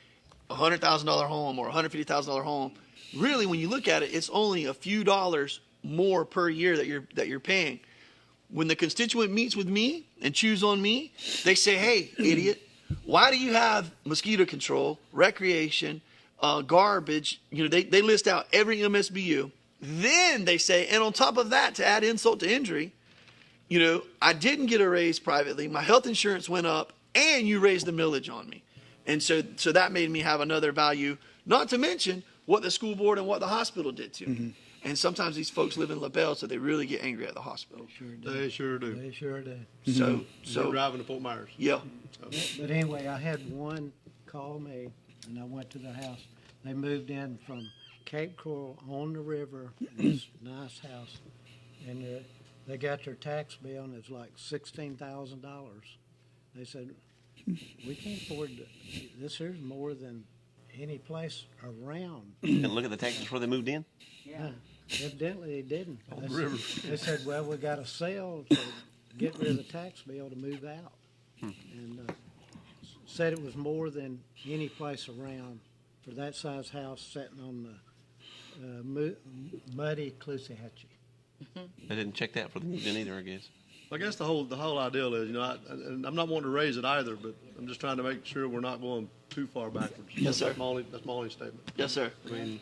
$100,000 home or $150,000 home. Really, when you look at it, it's only a few dollars more per year that you're paying. When the constituent meets with me and chews on me, they say, "Hey, idiot, why do you have mosquito control, recreation, garbage?" They list out every MSBU. Then they say, and on top of that, to add insult to injury, I didn't get a raise privately. My health insurance went up, and you raised the millage on me. And so that made me have another value, not to mention what the school board and what the hospital did to me. And sometimes these folks live in LaBelle, so they really get angry at the hospital. They sure do. They sure do. So So driving to Fort Myers. yeah. But anyway, I had one call me, and I went to their house. They moved in from Cape Coral on the river, in this nice house, and they got their tax bill, and it's like $16,000. They said, "We can't afford this. Here's more than any place around." And look at the taxes before they moved in. Yeah. Evidently, they didn't. They said, "Well, we got to sell to get rid of the tax bill to move out," and said it was more than any place around for that size house sitting on the muddy Caloosahatchee. They didn't check that for the moved in either, I guess. I guess the whole ideal is, and I'm not wanting to raise it either, but I'm just trying to make sure we're not going too far backwards. Yes, sir. That's my only statement. Yes, sir. I mean,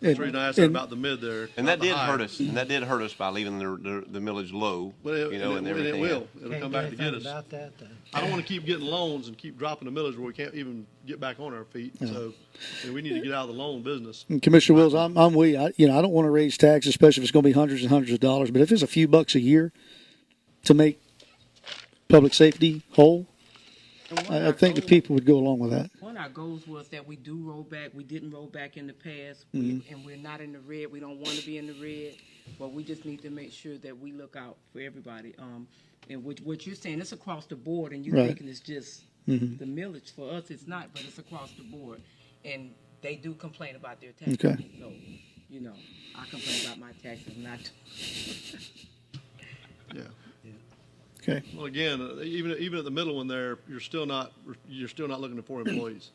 that's the reason I asked about the mid there. And not that the did high. hurt us. And that did hurt us by leaving the millage low, Well, and everything. it will. It'll Can't come do back to get anything us. about that, though. I don't want to keep getting loans and keep dropping the millage where we can't even get back on our feet. So we need to get out of the loan business. And Commissioner Wills, I'm with you. I don't want to raise taxes, especially if it's going to be hundreds and hundreds of dollars. But if it's a few bucks a year to make public safety whole, I think the people would go along with that. One of our goals was that we do roll back. We didn't roll back in the past, and we're not in the red. We don't want to be in the red, but we just need to make sure that we look out for everybody. And what you're saying, it's across the board, and you're Right. thinking it's just the millage. For us, it's not, but it's across the board. And they do complain about their taxes. Okay. So, I complain about my taxes, not. Yeah. Okay. Well, again, even at the middle one there, you're still not looking at 4 employees.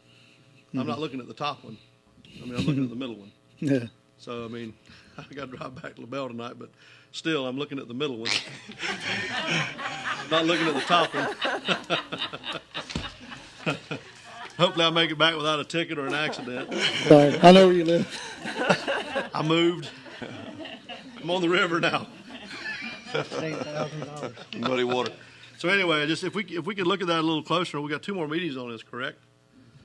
I'm not looking at the top one. I mean, I'm looking at the middle one. Yeah. So, I mean, I got to drive back to LaBelle tonight, but still, I'm looking at the middle one. Not looking at the top one. Hopefully I make it back without a ticket or an accident. Sorry, I know where you live. I moved. I'm on the river now. $8,000. Muddy water. So anyway, just if we could look at that a little closer, we got 2 more meetings on this, correct?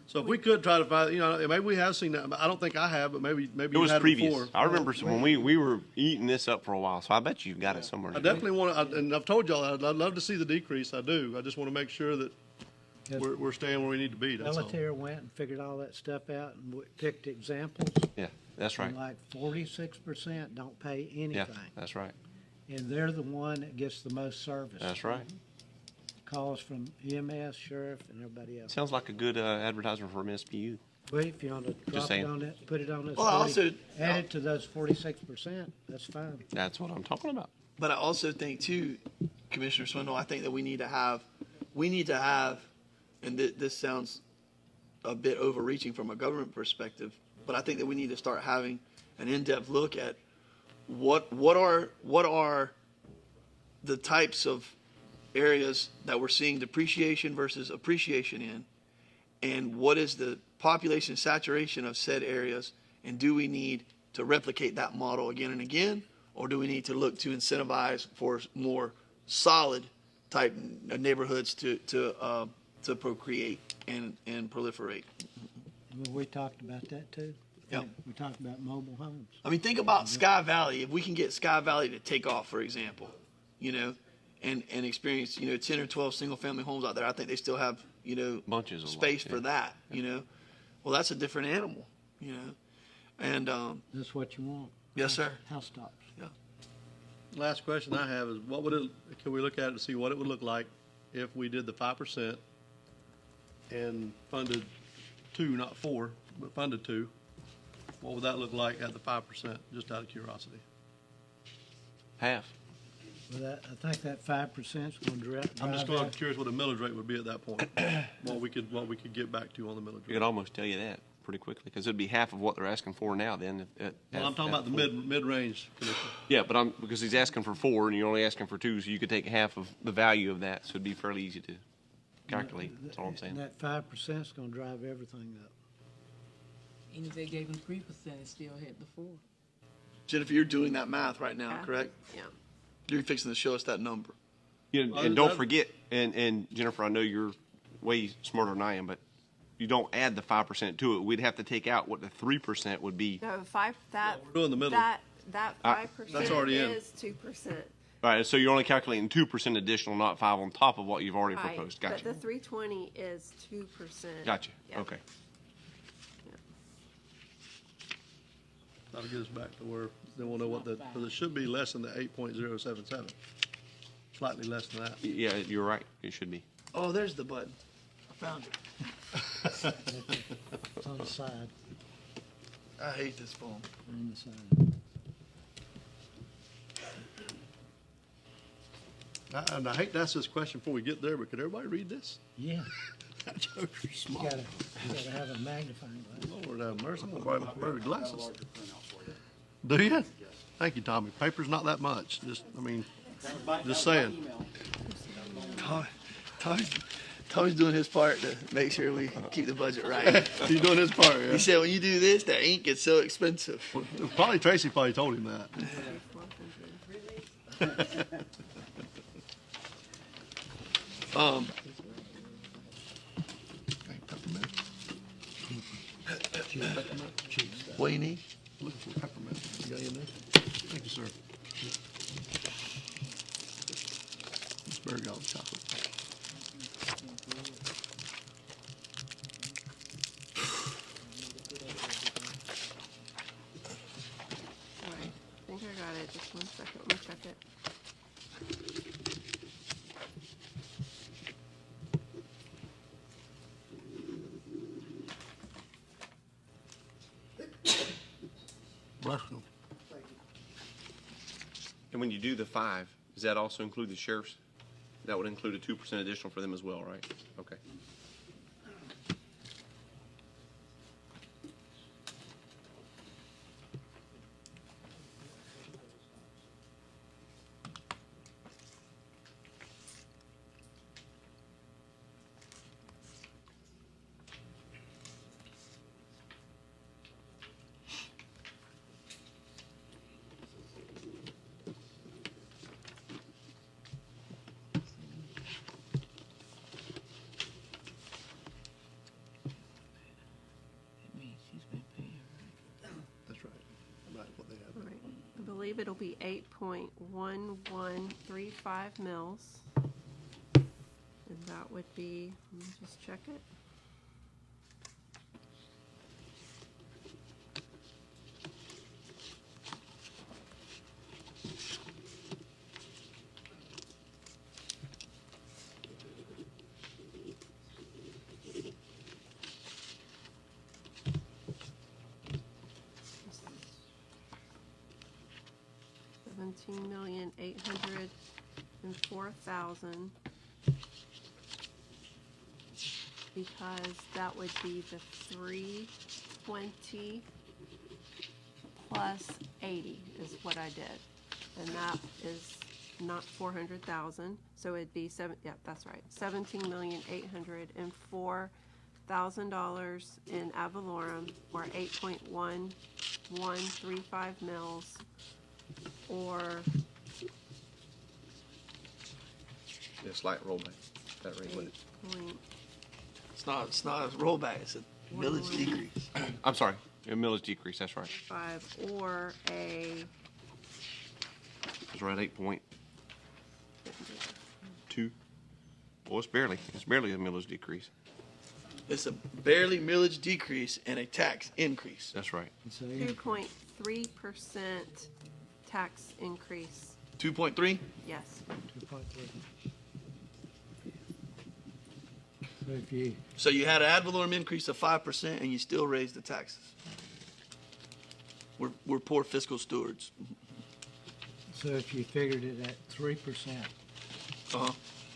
So if we could try to find, maybe we have seen that. I don't think I have, but maybe It you was had it previous. before. I remember when we were eating this up for a while, so I bet you got it somewhere. I definitely want to, and I've told y'all, I'd love to see the decrease. I do. I just want to make sure that Yes. we're staying where we need to be. That's all. Military went and figured all that stuff out and picked examples. Yeah, that's right. And like 46% don't pay Yeah, anything. that's right. And they're the one that gets the most service. That's right. Calls from EMS, sheriff, and everybody else. Sounds like a good advertisement for MSPU. Well, if you want to drop it saying. on that, put it on this, Well, I 40, also- add it to those 46%, that's fine. That's what I'm talking about. But I also think too, Commissioner Swindle, I think that we need to have, and this sounds a bit overreaching from a government perspective, but I think that we need to start having an in-depth look at what are the types of areas that we're seeing depreciation versus appreciation in, and what is the population saturation of said areas, and do we need to replicate that model again and again, or do we need to look to incentivize for more solid type neighborhoods to procreate and proliferate? Well, we talked about that too. Yep. We talked about mobile homes. I mean, think about Sky Valley. If we can get Sky Valley to take off, for example, and experience, 10 or 12 single-family homes out there, I think they still have, Bunches of space lots, for yeah. that, Well, that's a different animal, And, That's what you want. yes, sir. House tops. Last question I have is, can we look at it to see what it would look like if we did the 5% and funded 2, not 4, but funded 2? What would that look like at the 5%, just out of curiosity? Half. Well, I think that 5% is going to drive. I'm just curious what the millage rate would be at that point. What we could get back to on the millage You rate. could almost tell you that pretty quickly, because it'd be half of what they're asking for now. Then, Well, I'm talking about the mid-range, Commissioner. Yeah, but because he's asking for 4 and you're only asking for 2, so you could take half of the value of that. So it'd be fairly easy to calculate. That's all I'm saying. And that 5% is going to drive everything up. And if they gave him 3%, it still had the 4. Jennifer, you're doing that math right now, correct? Yeah. You're fixing to show us that number. And don't forget, and Jennifer, I know you're way smarter than I am, but you don't add the 5% to it. We'd have to take out what the 3% would be. No, We're doing the middle. that 5% That's already in. is 2%. All right, so you're only calculating 2% additional, not 5 on top of what you've already Right, proposed. but Gotcha. the 320 is 2%. Gotcha. Yeah. Okay. That'll get us back to where, then we'll know what because it should be less than the 8.077. Slightly less than that. Yeah, you're right. It should be. Oh, there's the button. I found it. It's on the side, I hate this phone. on the side. And I hate to ask this question before we get there, but could everybody read this? Yeah, That joker's you small. gotta have a magnifying glass. Lord have mercy, I'm gonna buy my glasses. Do you? Thank you, Tommy. Paper's not that much. Just saying. Tommy's doing his part to make sure we keep the budget right. He's doing his part, yeah. He said, when you do this, the ink is so expensive. Probably Tracy told him that. What do you need? Looking for peppermint. You got any in there? Thank you, sir. Miss Berg got the chocolate. Right. I think I got it. Just one second. Let me check it. Bless you. And when you do the 5, does that also include the sheriff's? That would include a 2% additional for them as well, right? Okay. believe it'll be 8.1135 mils. And that would be, let me just check it. $17,804,000, because that would be the 320 plus 80 is what I did, and that is not 400,000. So it'd be yeah, that's right, $17,804,000 in ad valorem, or 8.1135 mils, or A slight rollback. That rate would. It's not a rollback, it's a millage decrease. I'm sorry. A millage decrease. That's right. 5, or a, It's right at 8.2. Well, it's barely a millage decrease. It's a barely millage decrease and a tax increase. That's right. So 2.3% tax increase. 2.3? Yes. 2.3. So if you, So you had an ad valorem increase of 5% and you still raised the taxes. We're poor fiscal stewards. so if you figured it at 3%, Uh-huh.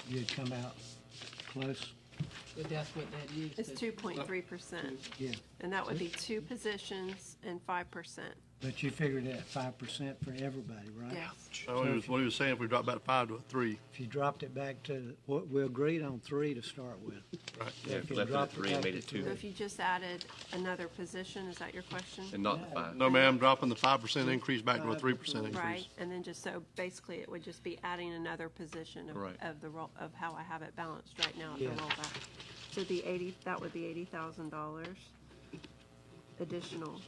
you'd come out close. But that's what that is. It's 2.3%. Yeah, And that would be 2 positions and 5%. but you figured it at 5% for everybody, right? Yes. What he was saying, if we drop back 5 to a 3, If you dropped it back to what we agreed on 3 to start with. right? Yeah, If you left it at dropped 3 and back made to it 2. So if you just added another position, is that your question? And not the 5. No, ma'am, dropping the 5% increase back to a 3% increase. Right, and then just, so basically it would just be adding another position Right. of the roll, of how I have it balanced right now at the Yeah. rollback. So the 80, that would be $80,000 additional.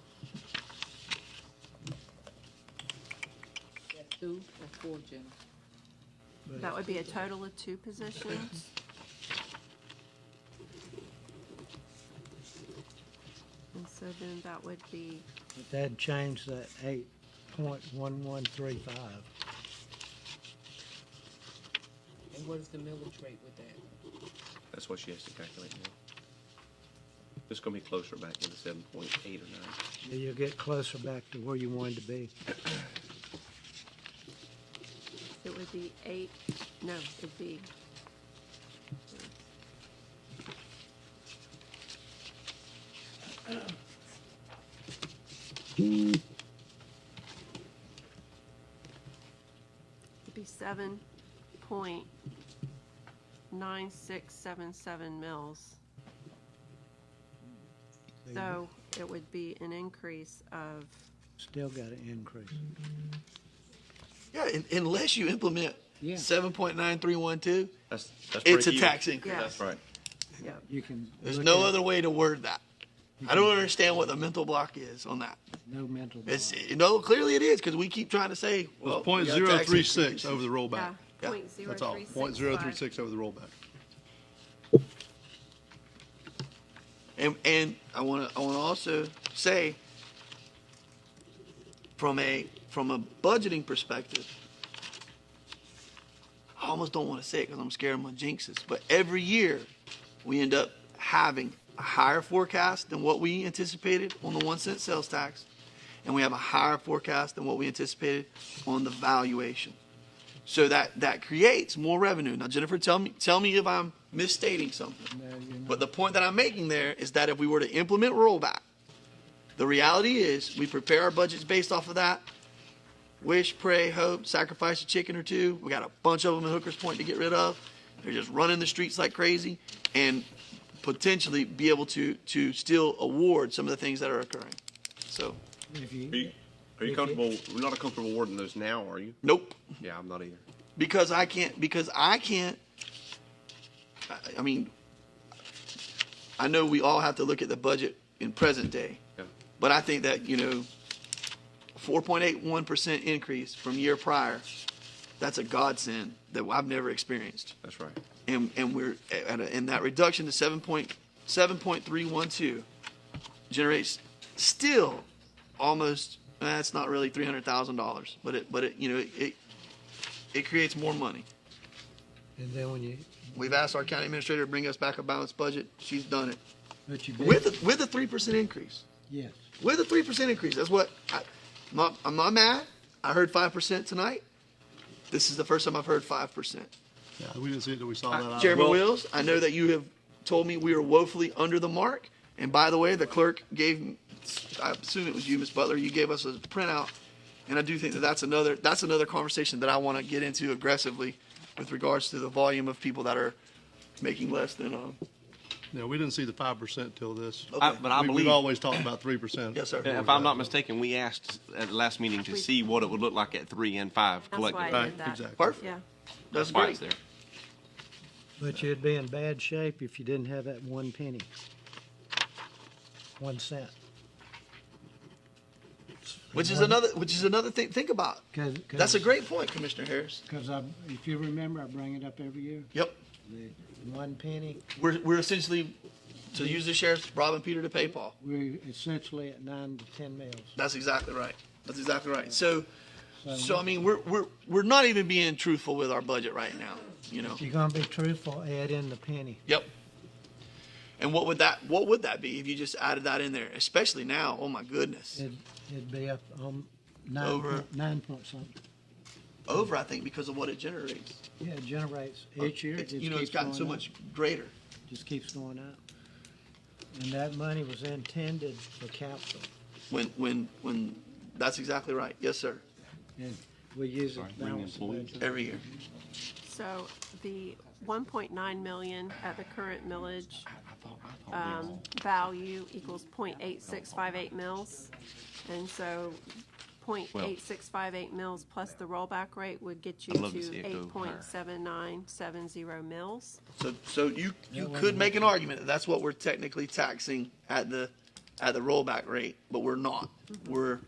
That's 2 or 4, Jenna. But That would be a total of 2 positions. And so then that would be, But that'd change that 8.1135. And what is the millage rate with that? That's what she has to calculate now. It's going to be closer back to the 7.8 or 9. Yeah, you'll get closer back to where you wanted to be. it would be 8, no, it'd be, it'd be 7.9677 mils. So it would be an increase of, Still got an increase. Yeah, unless you implement Yeah. 7.9312, That's it's a break even. tax increase. Yeah. That's right. yeah, You can. There's look no at other way to word that. I don't understand what the mental block is on that. No mental block. It's, no, clearly it is, because we keep trying to say, well, It's we got a tax increase. .036 over the yeah, rollback. Yeah, That's all, 0.0365. .036 over the rollback. And I want to also say, from a budgeting perspective, I almost don't want to say it because I'm scared I'm gonna jinx this, but every year we end up having a higher forecast than what we anticipated on the 1 cent sales tax, and we have a higher forecast than what we anticipated on the valuation. So that creates more revenue. Now, Jennifer, tell me if I'm misstating something. No, you're not. But the point that I'm making there is that if we were to implement rollback, the reality is we prepare our budgets based off of that. Wish, pray, hope, sacrifice a chicken or two. We got a bunch of them in Hooker's Point to get rid of. They're just running the streets like crazy, and potentially be able to still award some of the things that are occurring. So, If Are you, you, are you comfortable? You're not comfortable awarding those now, are you? nope. Yeah, I'm not either. Because I can't. I mean, I know we all have to look at the budget in present day, Yeah. but I think that 4.81% increase from year prior. That's a godsend that I've never experienced. That's right. And we're and that reduction to 7.312 generates still almost, that's not really $300,000, but it creates more money. And then when you, We've asked our county administrator to bring us back a balanced budget. She's done it but you did, with a 3% increase. yes. With a 3% increase. That's what I'm not mad. I heard 5% tonight. This is the first time I've heard 5%. Yeah, we didn't see it till we saw that. item. Chairman Wills, I know that you have told me we are woefully under the mark. And by the way, the clerk gave, I assume it was you, Ms. Butler, you gave us a printout. And I do think that that's another conversation that I want to get into aggressively with regards to the volume of people that are making less than, Yeah, we didn't see the 5% till this. Okay. But I We've believe, always talked about 3%. Yes, sir. if I'm not mistaken, we asked at the last meeting to see what it would look like at 3 and 5 That's why I collectively. Right, did that. exactly. Perfect. Yeah. That's why great. it's there. But you'd be in bad shape if you didn't have that 1 penny. 1 cent. Which is another thing. Think about. That's a great point, Commissioner Harris. Because if you remember, I bring it up every year. Yep. The 1 penny, We're essentially, to use the sheriff's robbing Peter to pay Paul. we're essentially at 9 to 10 mils. That's exactly right. That's exactly right. So I mean, we're not even being truthful with our budget right now. You know. If you're gonna be truthful, add in the penny. Yep. And what would that be if you just added that in there? Especially now. Oh my goodness. It'd be up on Over. 9 point something. Over, I think, because of what it generates. Yeah, it generates each year. It's, It just it's keeps gotten going so up. much greater. Just keeps going up. And that money was intended for capital. When that's exactly right. Yes, sir. And we use it to balance the budget. Every year. So the 1.9 million at the current millage value equals 0.8658 mils. And so 0.8658 mils plus the rollback rate would get you I'd love to to see it go higher. 8.7970 mils. So you could make an argument that that's what we're technically taxing at the rollback rate, but we're not. We're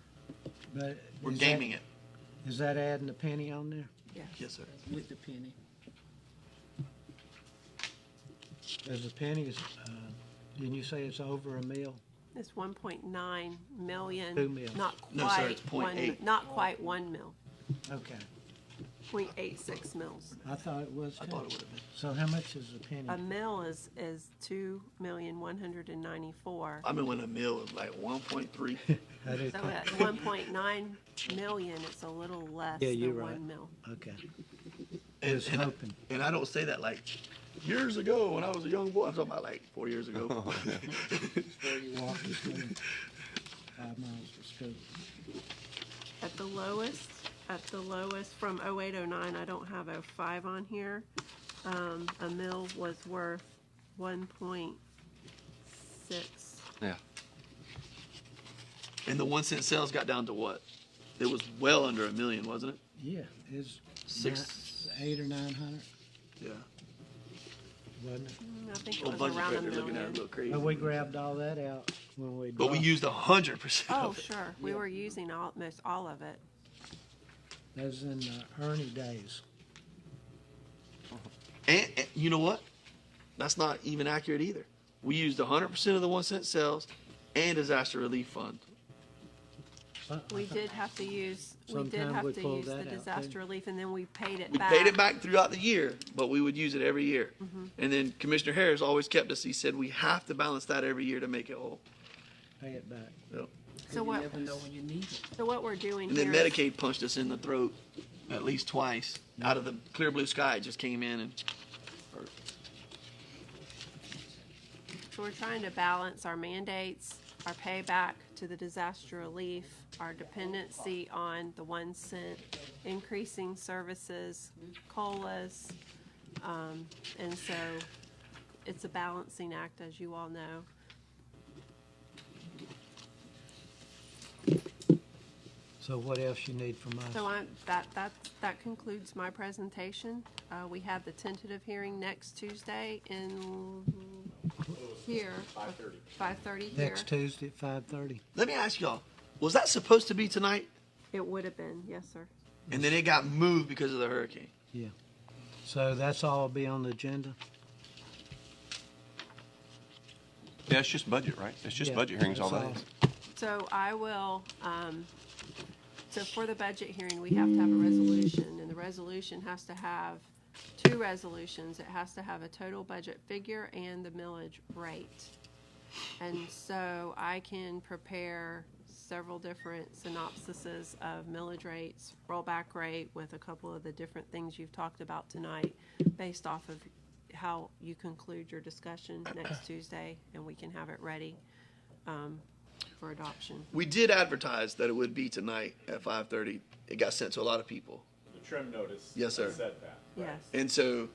But is gaming that, it. Is that adding a penny on there? Yes, sir. With the penny. As a penny is, didn't you say it's over a mil? It's 1.9 million. 2 mils. Not No, sir, quite it's 0.8. not quite 1 mil. Okay. 0.86 mils. I thought it was. I too. thought it would have been. So how much is a penny? A mil is 2,194,000. I mean, when a mill is like 1.3. I did So think- at 1.9 million, it's a little less Yeah, you're than right. 1 mil. Okay. And, Was and, I, hoping. and I don't say that like years ago when I was a young boy. I'm talking about like 4 years ago. Where you walk to school, 5 miles to school. At the lowest from 0809, I don't have 05 on here. A mil was worth 1.6. Yeah. And the 1 cent sales got down to what? It was well under $1 million, wasn't it? Yeah, it's 8 or 900, Yeah. I wasn't it? think it Old was budget around a director looking at it million. look crazy. But we grabbed all that out when we. But we dropped. used 100% Oh, of it. sure. We were using almost all of it. That was in Ernie days. And you know what? That's not even accurate either. We used 100% of the 1 cent sales and disaster relief fund. We did have to use Sometime we pulled the that out, too. disaster relief, and then we paid it We back. paid it back throughout the year, but we would use it every year. Mm-hmm. And then Commissioner Harris always kept us. He said we have to balance that every year to make it whole. Pay it back. Yep. So You what? never know when you need it. So what we're doing And then here is- Medicaid punched us in the throat at least twice. Out of the clear blue sky, it just came in and. So we're trying to balance our mandates, our payback to the disaster relief, our dependency on the 1 cent, increasing services, COLAs. And so it's a balancing act, as you all know. So what else you need from us? So that concludes my presentation. We have the tentative hearing next Tuesday in here. 5:30 here. Next Tuesday at 5:30. Let me ask y'all, was that supposed to be tonight? It would have been, yes, sir. and then it got moved because of the hurricane. Yeah. So that's all be on the agenda? Yeah, it's just budget, right? It's just Yeah, budget hearings, all that's that all. is. So I will, so for the budget hearing, we have to have a resolution, and the resolution has to have two resolutions. It has to have a total budget figure and the millage rate. And so I can prepare several different synopsises of millage rates, rollback rate, with a couple of the different things you've talked about tonight, based off of how you conclude your discussion next Tuesday, and we can have it ready for adoption. We did advertise that it would be tonight at 5:30. It got sent to a lot of people. The trim notice. Yes, sir. Said that. Yes. And so,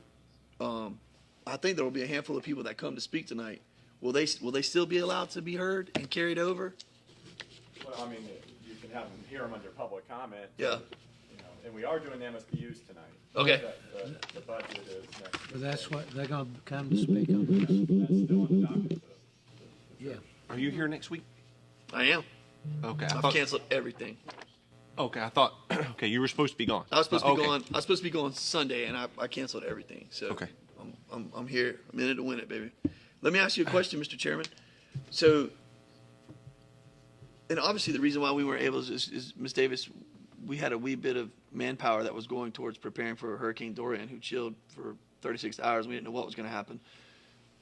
I think there will be a handful of people that come to speak tonight. Will they still be allowed to be heard and carried over? Well, I mean, you can have them hear them under public comment. Yeah. You know, and we are doing the MSBU's tonight. Okay. The budget is next. But that's what, they're gonna come to speak on this? That's still on the docket. Yeah. Are you here next week? I am. Okay. I've canceled everything. Okay, I thought. Okay, you were supposed to be gone. I was supposed to be Okay. going. I was supposed to be going Sunday, and I canceled everything. So Okay. I'm here. I'm in it to win it, baby. Let me ask you a question, Mr. Chairman. So, and obviously the reason why we weren't able is Ms. Davis, we had a wee bit of manpower that was going towards preparing for Hurricane Dorian, who chilled for 36 hours. We didn't know what was going to happen,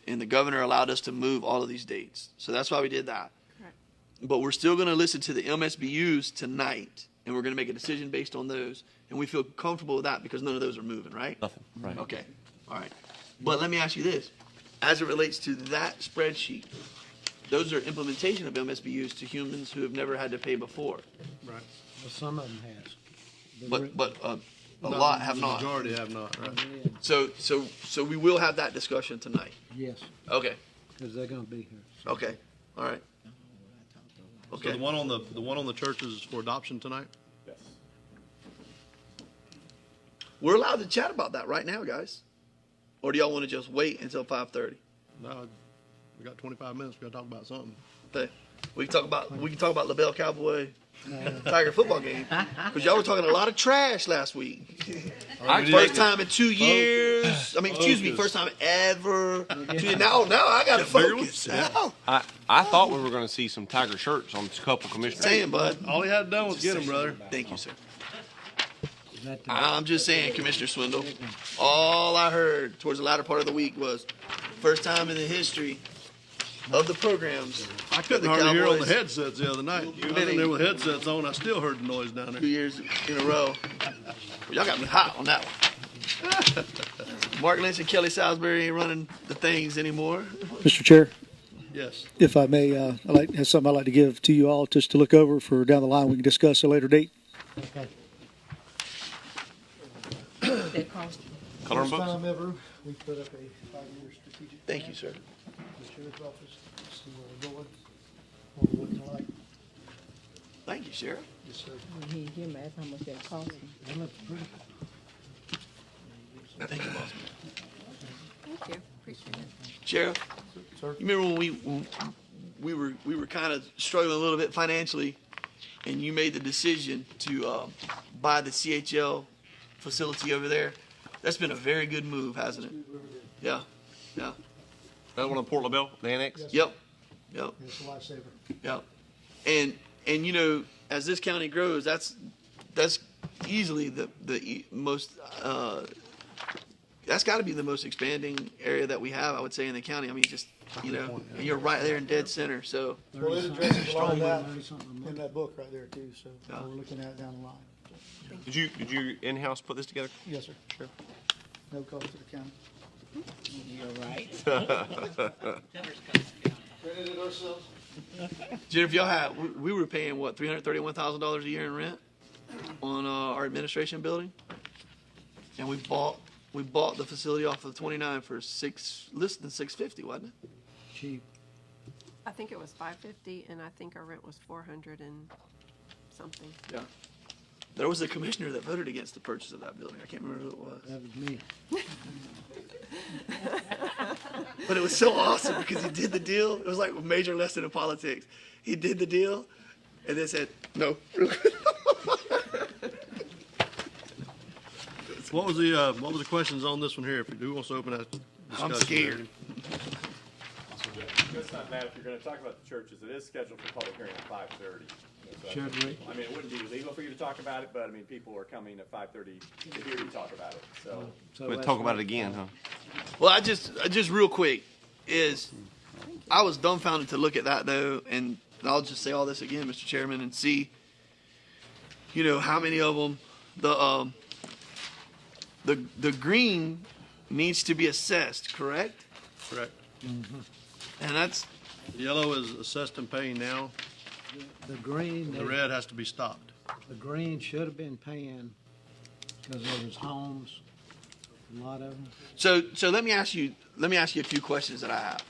and the governor allowed us to move all of these dates. So that's why we did that. Correct. But we're still going to listen to the MSBU's tonight, and we're going to make a decision based on those. And we feel comfortable with that because none of those are moving, right? Nothing. Right. Okay. All right. But let me ask you this. As it relates to that spreadsheet, those are implementation of MSBU's to humans who have never had to pay before. Right. Well, some of them has. But a lot have The not. Majority have not, right? So we will have that discussion tonight. Yes, Okay. because they're gonna be here. Okay. All right. So Okay. the one on the churches is for adoption tonight? Yes. We're allowed to chat about that right now, guys. Or do y'all want to just wait until 5:30? No, we got 25 minutes. We gotta talk about something. Okay. We can talk about LaBelle Cowboy Tiger football game because y'all were talking a lot of trash last week. First time in 2 years. I mean, excuse me, first time ever. Now I gotta focus. Now. I thought we were going to see some Tiger shirts on a couple commissioners. Saying, bud. All he had to do was get him, brother. Thank you, sir. Is that the- I'm just saying, Commissioner Swindle. All I heard towards the latter part of the week was first time in the history of the programs. I couldn't the hardly hear on the Cowboys- headsets the other night. I was in there with headsets on. I still heard the noise down 2 there. years in a row. Well, y'all got me hot on that one. Mark Lynch and Kelly Salisbury ain't running the things anymore. Mr. Chair, Yes. if I may, have something I'd like to give to you all just to look over for down the line. We can discuss at a later date. Okay. That cost Color and First books. time ever, we put up a 5-year strategic. Thank you, sir. plan for the sheriff's office, see where we're going, what we're looking like. Thank you, Sheriff. Yes, sir. he him ask how much that cost. It looks pretty. Thank you, boss. Thank you, appreciate it. Sheriff, Sir? you remember when we were kind of struggling a little bit financially, and you made the decision to buy the CHL facility over there? That's been a very good move, hasn't it? Yeah. Yeah. That one on Port LaBelle, the annex. Yep. Yep. It's a lifesaver. Yep. And you know, as this county grows, that's easily the most that's got to be the most expanding area that we have, I would say, in the county. I mean, just you know, and you're right there in dead center. So Well, it addresses a lot of that 30-something in that book right there too, so Yeah. we're looking at it down the line. Did you in-house put this together? Yes, sir. Sure. No cost to the county. You're right. Credited ourselves. Jennifer, y'all had we were paying what $331,000 a year in rent on our administration building, and we bought the facility off of 29 for less than $650, wasn't it? Cheap. I think it was $550, and I think our rent was $400 and something. Yeah. There was a commissioner that voted against the purchase of that building. I can't remember who it was. That was me. But it was so awesome because he did the deal. It was like a major lesson in politics. He did the deal, and they said no. What was the questions on this one here? Who wants to open that discussion? I'm scared. Just on that, if you're gonna talk about the churches, it is scheduled for public hearing at 5:30. Should we? I mean, it wouldn't be illegal for you to talk about it, but I mean, people are coming at 5:30 to hear you talk about it, so. We'll that's talk about what- it again, huh? Well, I just real quick I was dumbfounded to look at that though, and I'll just say all this again, Mr. Chairman, and see, how many of them the green needs to be assessed, correct? Correct. And that's The yellow is assessed and paying now. The green, The red has to be stopped. the green should have been paying because there was homes, a lot of them. so. Let me ask you a few questions that I have.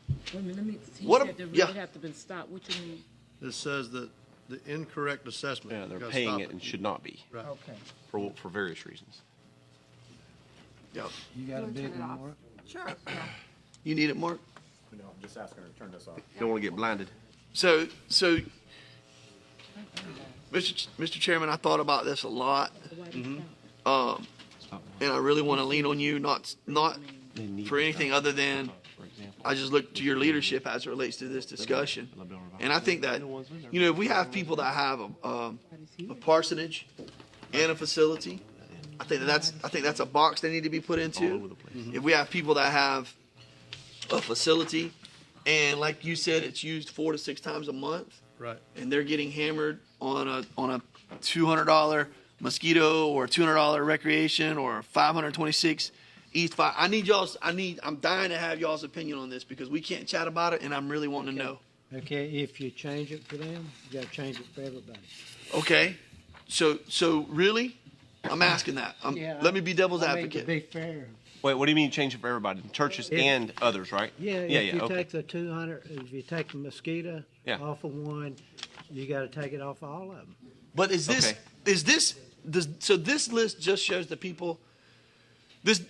Wait a minute, let me, he What said a- the yeah. red have to been stopped, what you mean? It says that the incorrect assessment. Yeah, You they're gotta paying stop it and should not be Right. Okay. for various reasons. Yep. You got a Wanna turn big it one, off? Mark? Sure. You need it, Mark? No, I'm just asking her to turn this off. Don't want to get blinded. So, Mr. Chairman, I thought about this a lot, and I really want to lean on you, not for anything other than I just look to your leadership as it relates to this discussion, and I think that if we have people that have a parsonage and a facility, I think that's a box they need to be put into. If we have people that have a facility, and like you said, it's used 4 to 6 times a month, Right. and they're getting hammered on a $200 mosquito or $200 recreation or 526 East 5. I'm dying to have y'all's opinion on this because we can't chat about it, and I'm really wanting to know. Okay, if you change it for them, you gotta change it for everybody. Okay, so really, I'm asking that. Yeah, Let me be devil's I mean, advocate. to be fair, Wait, what do you mean change it for everybody? Churches If- and others, right? yeah, Yeah, if you okay. take the 200, if you take the mosquito Yeah. off of one, you gotta take it off of all of them. But is this Okay. so? This list just shows the people. Is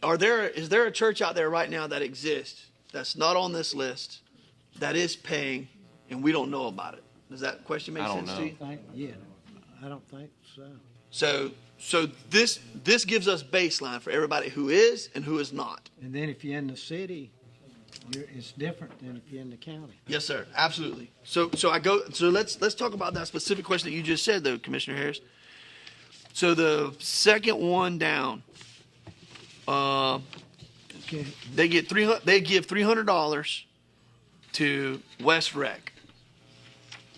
there a church out there right now that exists that's not on this list that is paying and we don't know about it? Does that question make I don't sense know. to you? Yeah, I don't think so. So this gives us baseline for everybody who is and who is not. And then if you're in the city, it's different than if you're in the county. Yes, sir. Absolutely. So let's talk about that specific question that you just said, though, Commissioner Harris. So the second one down, Okay, they give $300 to West Rec.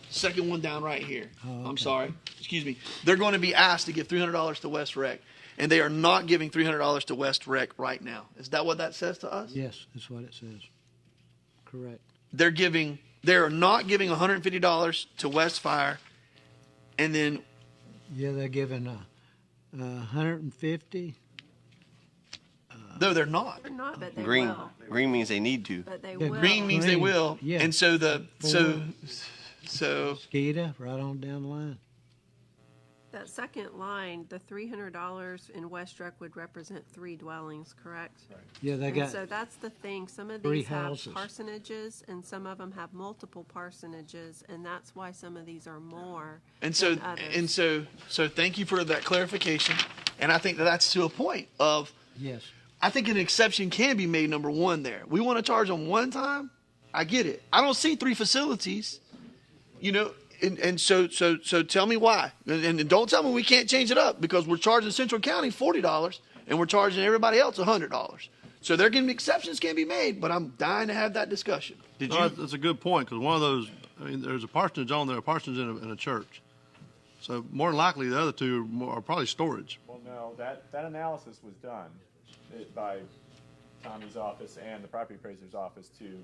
Second one down right here. Oh, I'm okay. sorry. Excuse me. They're going to be asked to give $300 to West Rec, and they are not giving $300 to West Rec right now. Is that what that says to us? yes, that's what it says. Correct. They are not giving $150 to West Fire, and then Yeah, they're giving 150. no, they're not. They're not, but they Green. will. Green means they need to. But they Yeah, will. Green means they Green, will, yeah. and so so Mosquito, right on down the line. That second line, the $300 in West Rec would represent 3 dwellings, correct? Yeah, they And got, so that's the thing, some of 3 these have houses. parsonages and some of them have multiple parsonages, and that's why some of these are more and so than others. and so thank you for that clarification, and I think that's to a point of yes. I think an exception can be made. Number one, there we want to charge them one time. I get it. I don't see 3 facilities, and so tell me why, and don't tell me we can't change it up because we're charging Central County $40 and we're charging everybody else $100. So there can be exceptions can be made, but I'm dying to have that discussion. That's a good point, because one of those, there's a parsonage on there, a parsonage in a church. So more than likely, the other 2 are probably storage. Well, no, that analysis was done by Tommy's office and the property appraiser's office to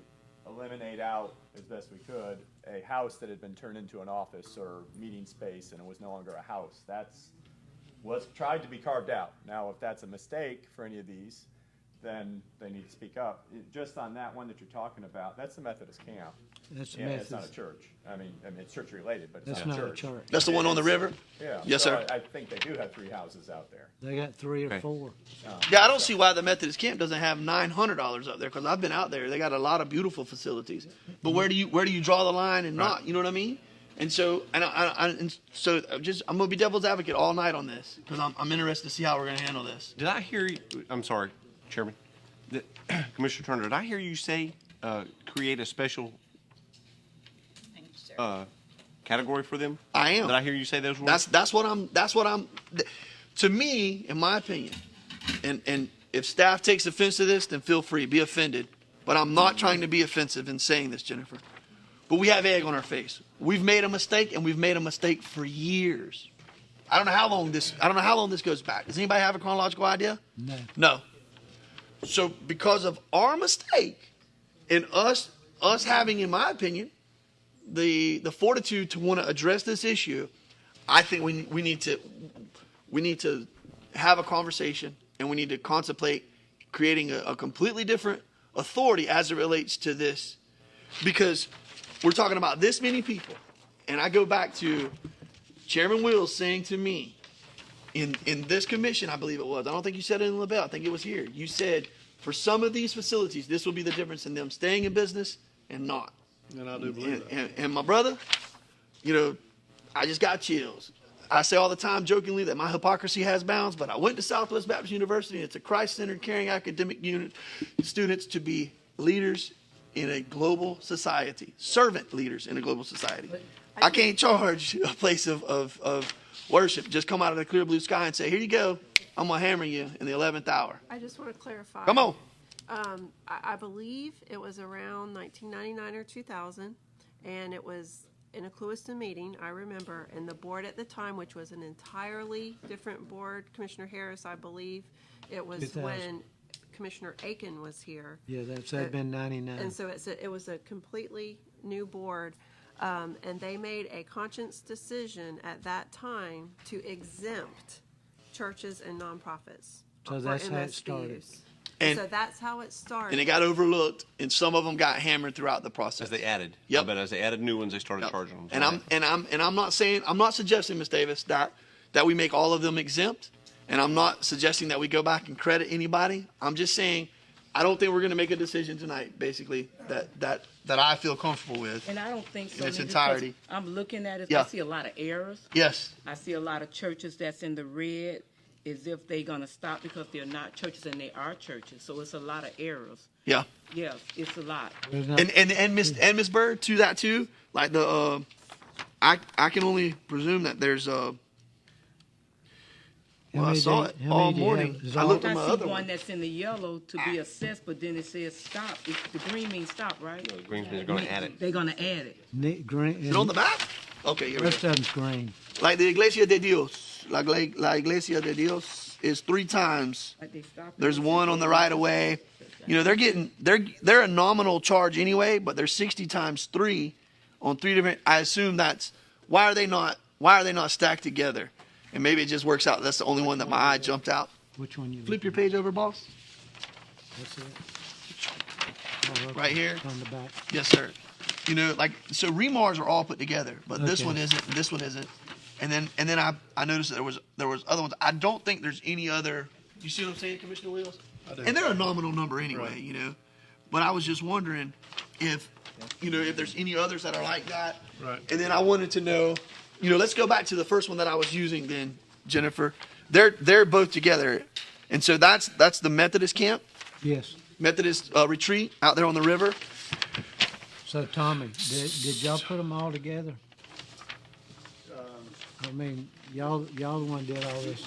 eliminate out, as best we could, a house that had been turned into an office or meeting space and it was no longer a house. Was tried to be carved out. Now, if that's a mistake for any of these, then they need to speak up. Just on that one that you're talking about, that's the Methodist camp. That's the Yeah, it's not a Methodist. church. I mean, it's church related, but it's That's not a not a church. church. That's the one on the river. Yeah. Yes, so sir. I think they do have 3 houses out there. They got 3 or Okay. 4. Yeah, I don't see why the Methodist camp doesn't have $900 up there because I've been out there. They got a lot of beautiful facilities, but where do you draw the line and not? You know what I mean? And so, I'm gonna be devil's advocate all night on this because I'm interested to see how we're gonna handle this. Did I hear you? I'm sorry, Chairman. Commissioner Turner, did I hear you say create a special category for them? I am. Did I hear you say those words? That's what I'm. To me, in my opinion, and if staff takes offense to this, then feel free, be offended. But I'm not trying to be offensive in saying this, Jennifer. But we have egg on our face. We've made a mistake, and we've made a mistake for years. I don't know how long this goes back. Does anybody have a chronological idea? No. No. So because of our mistake, and us having, in my opinion, the fortitude to want to address this issue, I think we need to have a conversation, and we need to contemplate creating a completely different authority as it relates to this, because we're talking about this many people. And I go back to Chairman Wills saying to me in this commission, I believe it was, I don't think you said it in LaBelle, I think it was here. You said, for some of these facilities, this will be the difference in them staying in business and not. And I do believe that. And my brother, I just got chills. I say all the time jokingly that my hypocrisy has bounds, but I went to Southwest Baptist University, and it's a Christ-centered, caring academic unit, students to be leaders in a global society, servant leaders in a global society. I can't charge a place of worship, just come out of the clear blue sky and say, here you go, I'm going to hammer you in the 11th hour. I just want to clarify. Come on. I believe it was around 1999 or 2000, and it was in a Clewiston meeting, I remember, and the board at the time, which was an entirely different board, Commissioner Harris, I believe, it was 2000. when Commissioner Aiken was here. Yeah, that'd been 99. And so it was a completely new board, and they made a conscious decision at that time to exempt churches and nonprofits. So for that's how it MSBUs. started. And- So that's how it started. And it got overlooked, and some of them got hammered throughout the process. As they added. Yep. But as they added new ones, they started Yep. charging them. I'm not suggesting, Ms. Davis, that we make all of them exempt, and I'm not suggesting that we go back and credit anybody. I'm just saying I don't think we're going to make a decision tonight, basically, that I feel comfortable with. And I don't think so. In its Nick, because entirety. I'm looking at it, Yeah. I see a lot of errors. Yes. I see a lot of churches that's in the red as if they're going to stop because they're not churches and they are churches. So it's a lot of errors. Yeah. Yes, it's a lot. There's not- And Miss Bird, to that too, like I can only presume that there's how well, I many saw days- it how all many do you morning. have? Is I all- looked I at my see other one one. that's in the yellow to be assessed, but then it says stop. The green means stop, right? The Greensman's going to add it. They're going to add it. Green, Is it on the back? Okay, here the we rest go. of them's green. Like the Iglesia de Dios, la Iglesia de Dios is 3 times. Like they stop. There's one on the right of way. They're a nominal charge anyway, but they're 60 times 3 on 3 different. I assume that's why are they not stacked together? And maybe it just works out. That's the only one that my eye jumped out. Which one you Flip your looking page over, boss. at? That's it. Oh, okay. Right here. On the back. Yes, sir. So remars are all put together, but this Okay. one isn't. And this one isn't. And then I noticed that there was other ones. I don't think there's any other. You see what I'm saying, Commissioner Wills? I do. And they're a nominal number anyway, Right. But I was just wondering if there's any others that are like that. Right. And then I wanted to know, let's go back to the first one that I was using then, Jennifer. They're both together, and so that's the Methodist camp, Yes. Methodist retreat out there on the river. So Tommy, did y'all put them all together? I mean, y'all the one did all this.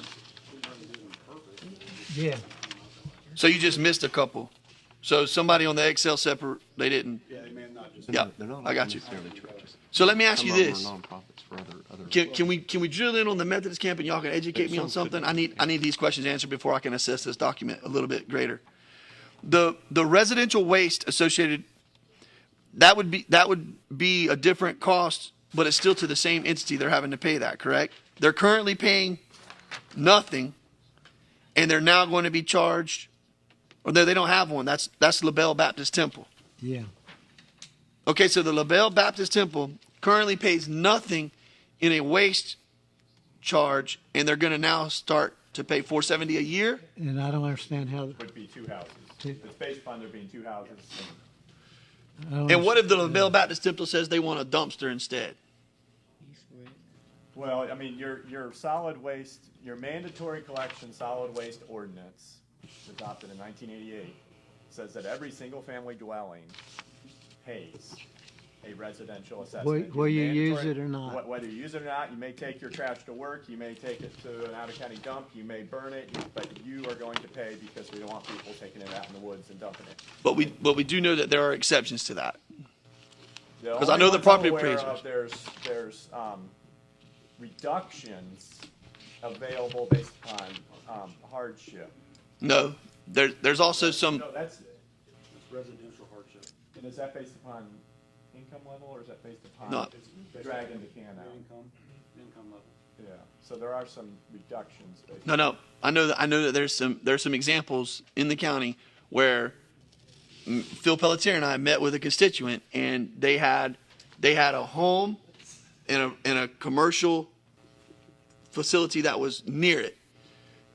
Yeah. So you just missed a couple. So somebody on the Excel separate, they didn't. Yeah, They're not I got you. necessarily churches. So let me ask Some you of them this: are nonprofits for other. can we drill in on the Methodist camp, and y'all can educate me on something? I need these questions answered before I can assess this document a little bit greater. The residential waste associated, that would be a different cost, but it's still to the same entity. They're having to pay that, correct? They're currently paying nothing, and they're now going to be charged. Or they don't have one. That's LaBelle Baptist Temple. Yeah. Okay, so the LaBelle Baptist Temple currently pays nothing in a waste charge, and they're going to now start to pay $470 a year. And I don't understand how. Would be 2 houses. Two. It's based upon there being 2 houses. I don't And what if the LaBelle Baptist Temple says they want a dumpster instead? Well, I mean, your solid waste, your mandatory collection solid waste ordinance, adopted in 1988, says that every single-family dwelling pays a residential assessment. Whether you use Mandatory- it or not. Whether you use it or not, you may take your trash to work, you may take it to an out-of-county dump, you may burn it, but you are going to pay because we don't want people taking it out in the woods and dumping it. But we do know that there are exceptions to that. The 'Cause I only know the ones I'm property aware appraisers. of, there's reductions available based upon hardship. No, there's also some. No, that's, Residential hardship. and is that based upon income level, or is that based upon No. dragging the can out? Income level. Yeah, so there are some reductions based. No. I know that there's some examples in the county where Phil Pelletier and I met with a constituent, and they had a home in a commercial facility that was near it.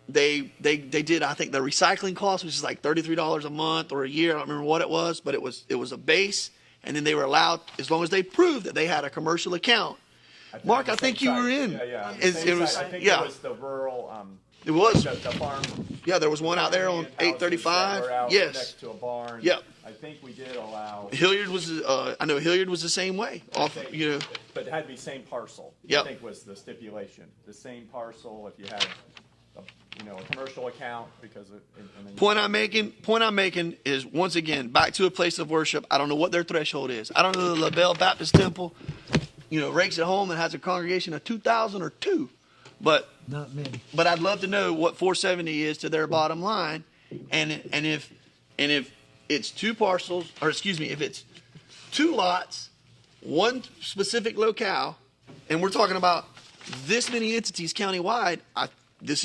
They did, I think, the recycling cost, which is like $33 a month or a year. I don't remember what it was, but it was a base, and then they were allowed, as long as they proved that they had a commercial account. Mark, I think you were in. Yeah. It was, I think yeah. it was the rural, It was. the farm. Yeah, there was one out there on houses that were 835. out Yes. Next to a barn. Yep. I think we did allow. Hilliard was, I know Hilliard was the same way. But it had to be same parcel. Yep. I think was the stipulation. The same parcel if you had, a commercial account because of. and then- Point I'm making is, once again, back to a place of worship. I don't know what their threshold is. I don't know the LaBelle Baptist Temple, rakes at home and has a congregation of 2,000 or 2. But Not many. I'd love to know what 470 is to their bottom line, and if it's 2 parcels, or excuse me, if it's 2 lots, 1 specific locale, and we're talking about this many entities countywide, it's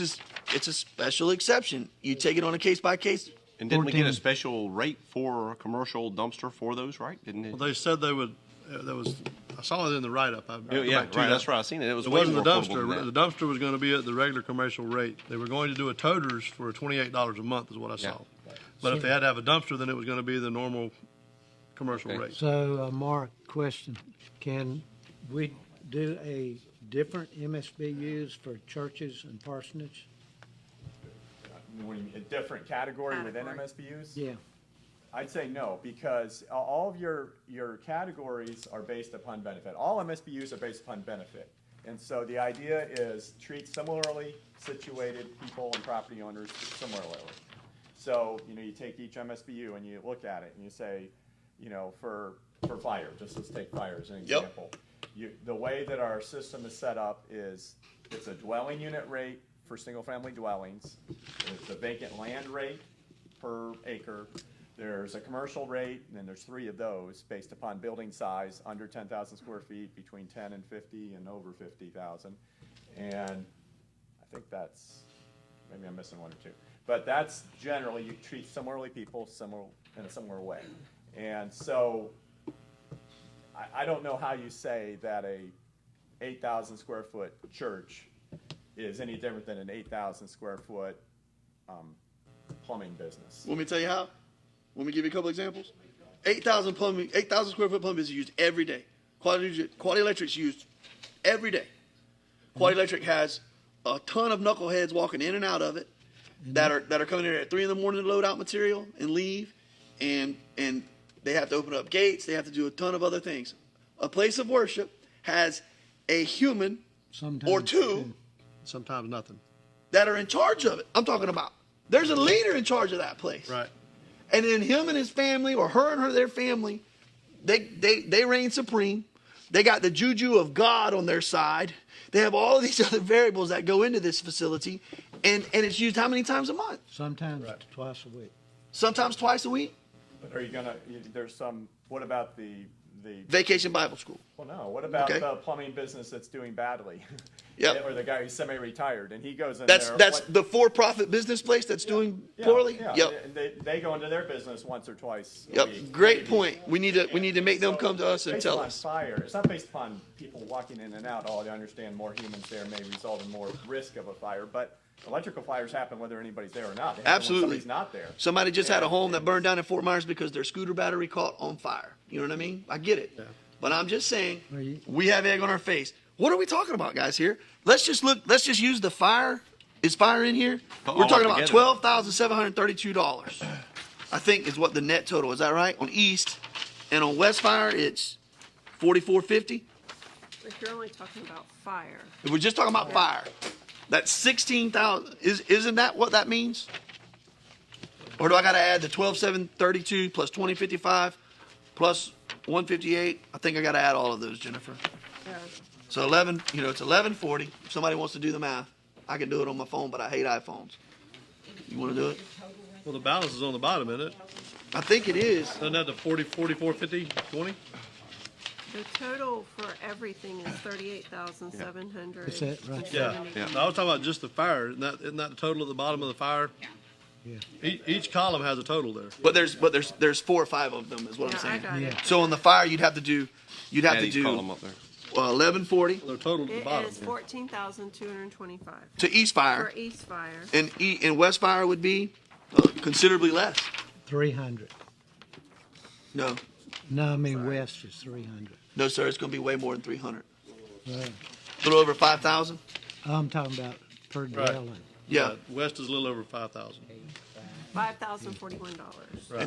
a special exception. You take it on a case by case. And didn't we get a 14. special rate for a commercial dumpster for those, right? Didn't it? Well, they said they would, I saw it in the write-up. Yeah, right. That's right. I seen it. It was It way wasn't more the affordable dumpster. than The that. dumpster was going to be at the regular commercial rate. They were going to do a toters for $28 a month is what I saw. But if they had to have a dumpster, then it was going to be the normal commercial Okay. rate. So, Mark, question, can we do a different MSBU's for churches and parsonage? A different category within Category. MSBU's? Yeah. I'd say no, because all of your categories are based upon benefit. All MSBU's are based upon benefit. And so the idea is treat similarly situated people and property owners similarly. So, you take each MSBU and you look at it and you say, for fire, let's take fire as an example. The way that our system is set up is it's a dwelling unit rate for single-family dwellings. It's a vacant land rate per acre. There's a commercial rate, and then there's 3 of those based upon building size, under 10,000 square feet, between 10 and 50, and over 50,000. And I think maybe I'm missing 1 or 2. But that's generally, you treat similarly people in a similar way. And so I don't know how you say that a 8,000 square foot church is any different than an 8,000 square foot plumbing business. Want me to tell you how? Want me to give you a couple examples? 8,000 square foot plumbing is used every day. Quality Electric's used every day. Quality Electric has a ton of knuckleheads walking in and out of it that are coming in at 3 in the morning to load out material and leave, and they have to open up gates. They have to do a ton of other things. A place of worship has a human Sometimes or 2 Sometimes nothing. that are in charge of it. I'm talking about. There's a leader in charge of that place. Right. And then him and his family, or her and their family, they reign supreme. They got the juju of God on their side. They have all of these other variables that go into this facility, and it's used how many times a month? Sometimes twice a week. Sometimes twice a week. But are you gonna? What about the? Vacation Bible School. Well, no. What about Okay. the plumbing business that's doing badly? Yep. Or the guy who's semi-retired and he goes in That's there. the for-profit business place that's doing poorly. Yeah. Yep. And they go into their business once or twice. a Yep. week, Great maybe. point. We need to make them come to us and Based tell upon us. Fire. It's not based upon people walking in and out. Oh, I understand more humans there may result in more risk of a fire, but electrical fires happen whether anybody's there or not. They happen when Absolutely. somebody's not there. Somebody just had a home that burned down in Fort Myers because their scooter battery caught on fire. You know what I mean? I get it. But I'm just saying, Well, we have egg on our face. What are we talking about, guys, here? Let's just use the fire. Is fire in here? Put We're all talking up about together. $12,732. I think is what the net total is. That right? On East and on West Fire, it's $44.50. If you're only talking about fire, If we're just talking about fire, that's 16,000. Isn't that what that means? Or do I got to add the 12,732 plus 2055 plus 158? I think I got to add all of those, Jennifer. yeah, So 11, it's 1140. If somebody wants to do the math, I can do it on my phone, but I hate iPhones. You want to do it? Well, the balance is on the bottom, isn't it? I think it is. Doesn't that the 44, 50, 20? the total for everything is 38,700. Is that right? Yeah. No, I was talking about just the fire. Isn't that the total at the bottom of the fire? Yeah. Each column has a total there. But there's 4 or 5 of them, is what I'm Yeah, I saying. got it. So on the fire, you'd have to do Add each column up there. 1140 They're total at the It bottom. is 14,225 to East Fire, for East Fire. and West Fire would be considerably less. 300. No, No, I mean west is 300. no, sir, it's going to be way more than 300. Right. A little over 5,000. I'm talking about per Right. gallon. Yeah. West is a little over 5,000. $5,041. Right.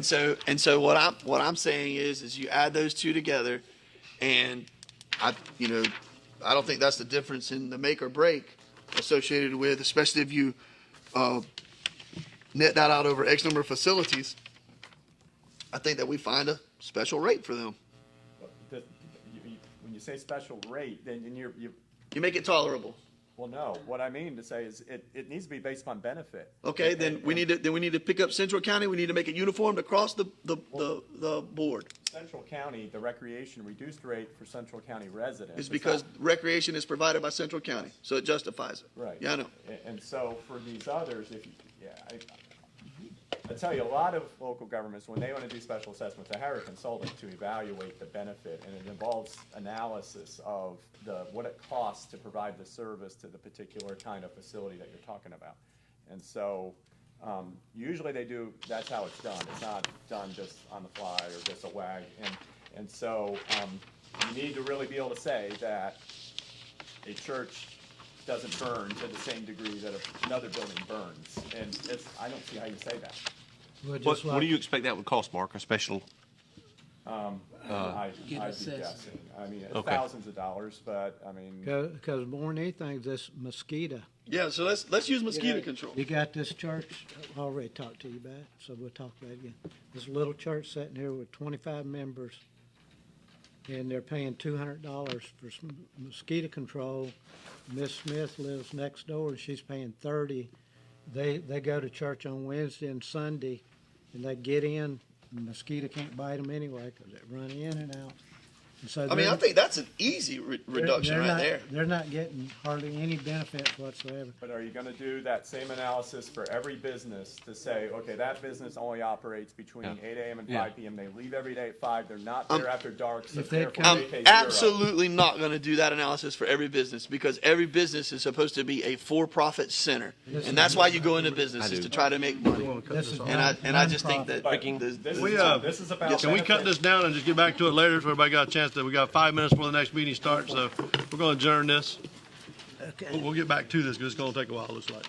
And so what I'm saying is you add those two together, and I don't think that's the difference in the make or break associated with, especially if you net that out over X number of facilities. I think that we find a special rate for them. When you say special rate, then you're You make it tolerable. well, no. What I mean to say is it needs to be based on benefit. Okay, then we need to pick up Central County. We need to make it uniform across the board. Central County, the recreation reduced rate for Central County residents. It's because recreation is provided by Central County, so it justifies it. Right. Yeah, I know. And so for these others, I tell you, a lot of local governments, when they want to do special assessments, they hire a consultant to evaluate the benefit, and it involves analysis of what it costs to provide the service to the particular kind of facility that you're talking about. And so, usually that's how it's done. It's not done just on the fly or just a wag. And so, you need to really be able to say that a church doesn't burn to the same degree that another building burns. And I don't see how you say that. Well, What do you expect that would cost, Mark? A special? I'd be assessed. guessing. I mean, it's Okay. thousands of dollars, but I mean, Because more than anything, this mosquito. Yeah, so let's use mosquito control. You got this church, I already talked to you about it, so we'll talk about it again. This little church sitting here with 25 members, and they're paying $200 for mosquito control. Miss Smith lives next door, and she's paying $30. They go to church on Wednesday and Sunday, and they get in, and the mosquito can't bite them anyway, because they run in and out. And so I mean, I think that's an easy reduction right there. They're not getting hardly any benefit whatsoever. but are you gonna do that same analysis for every business to say, okay, that business only operates between Yeah. 8 a.m. and Yeah. 5 p.m. They leave every day at 5. They're not there after dark, so if they therefore come- they pay I'm 0. absolutely not going to do that analysis for every business, because every business is supposed to be a for-profit center, and that's why you go into business, is to try to make money. This is And I just think that But the- this We, this is about Can we cut benefit. this down and just get back to it later so everybody got a chance to, we got 5 minutes before the next meeting starts, so we're gonna adjourn this. Okay. We'll get back to this, because it's gonna take a while, looks like.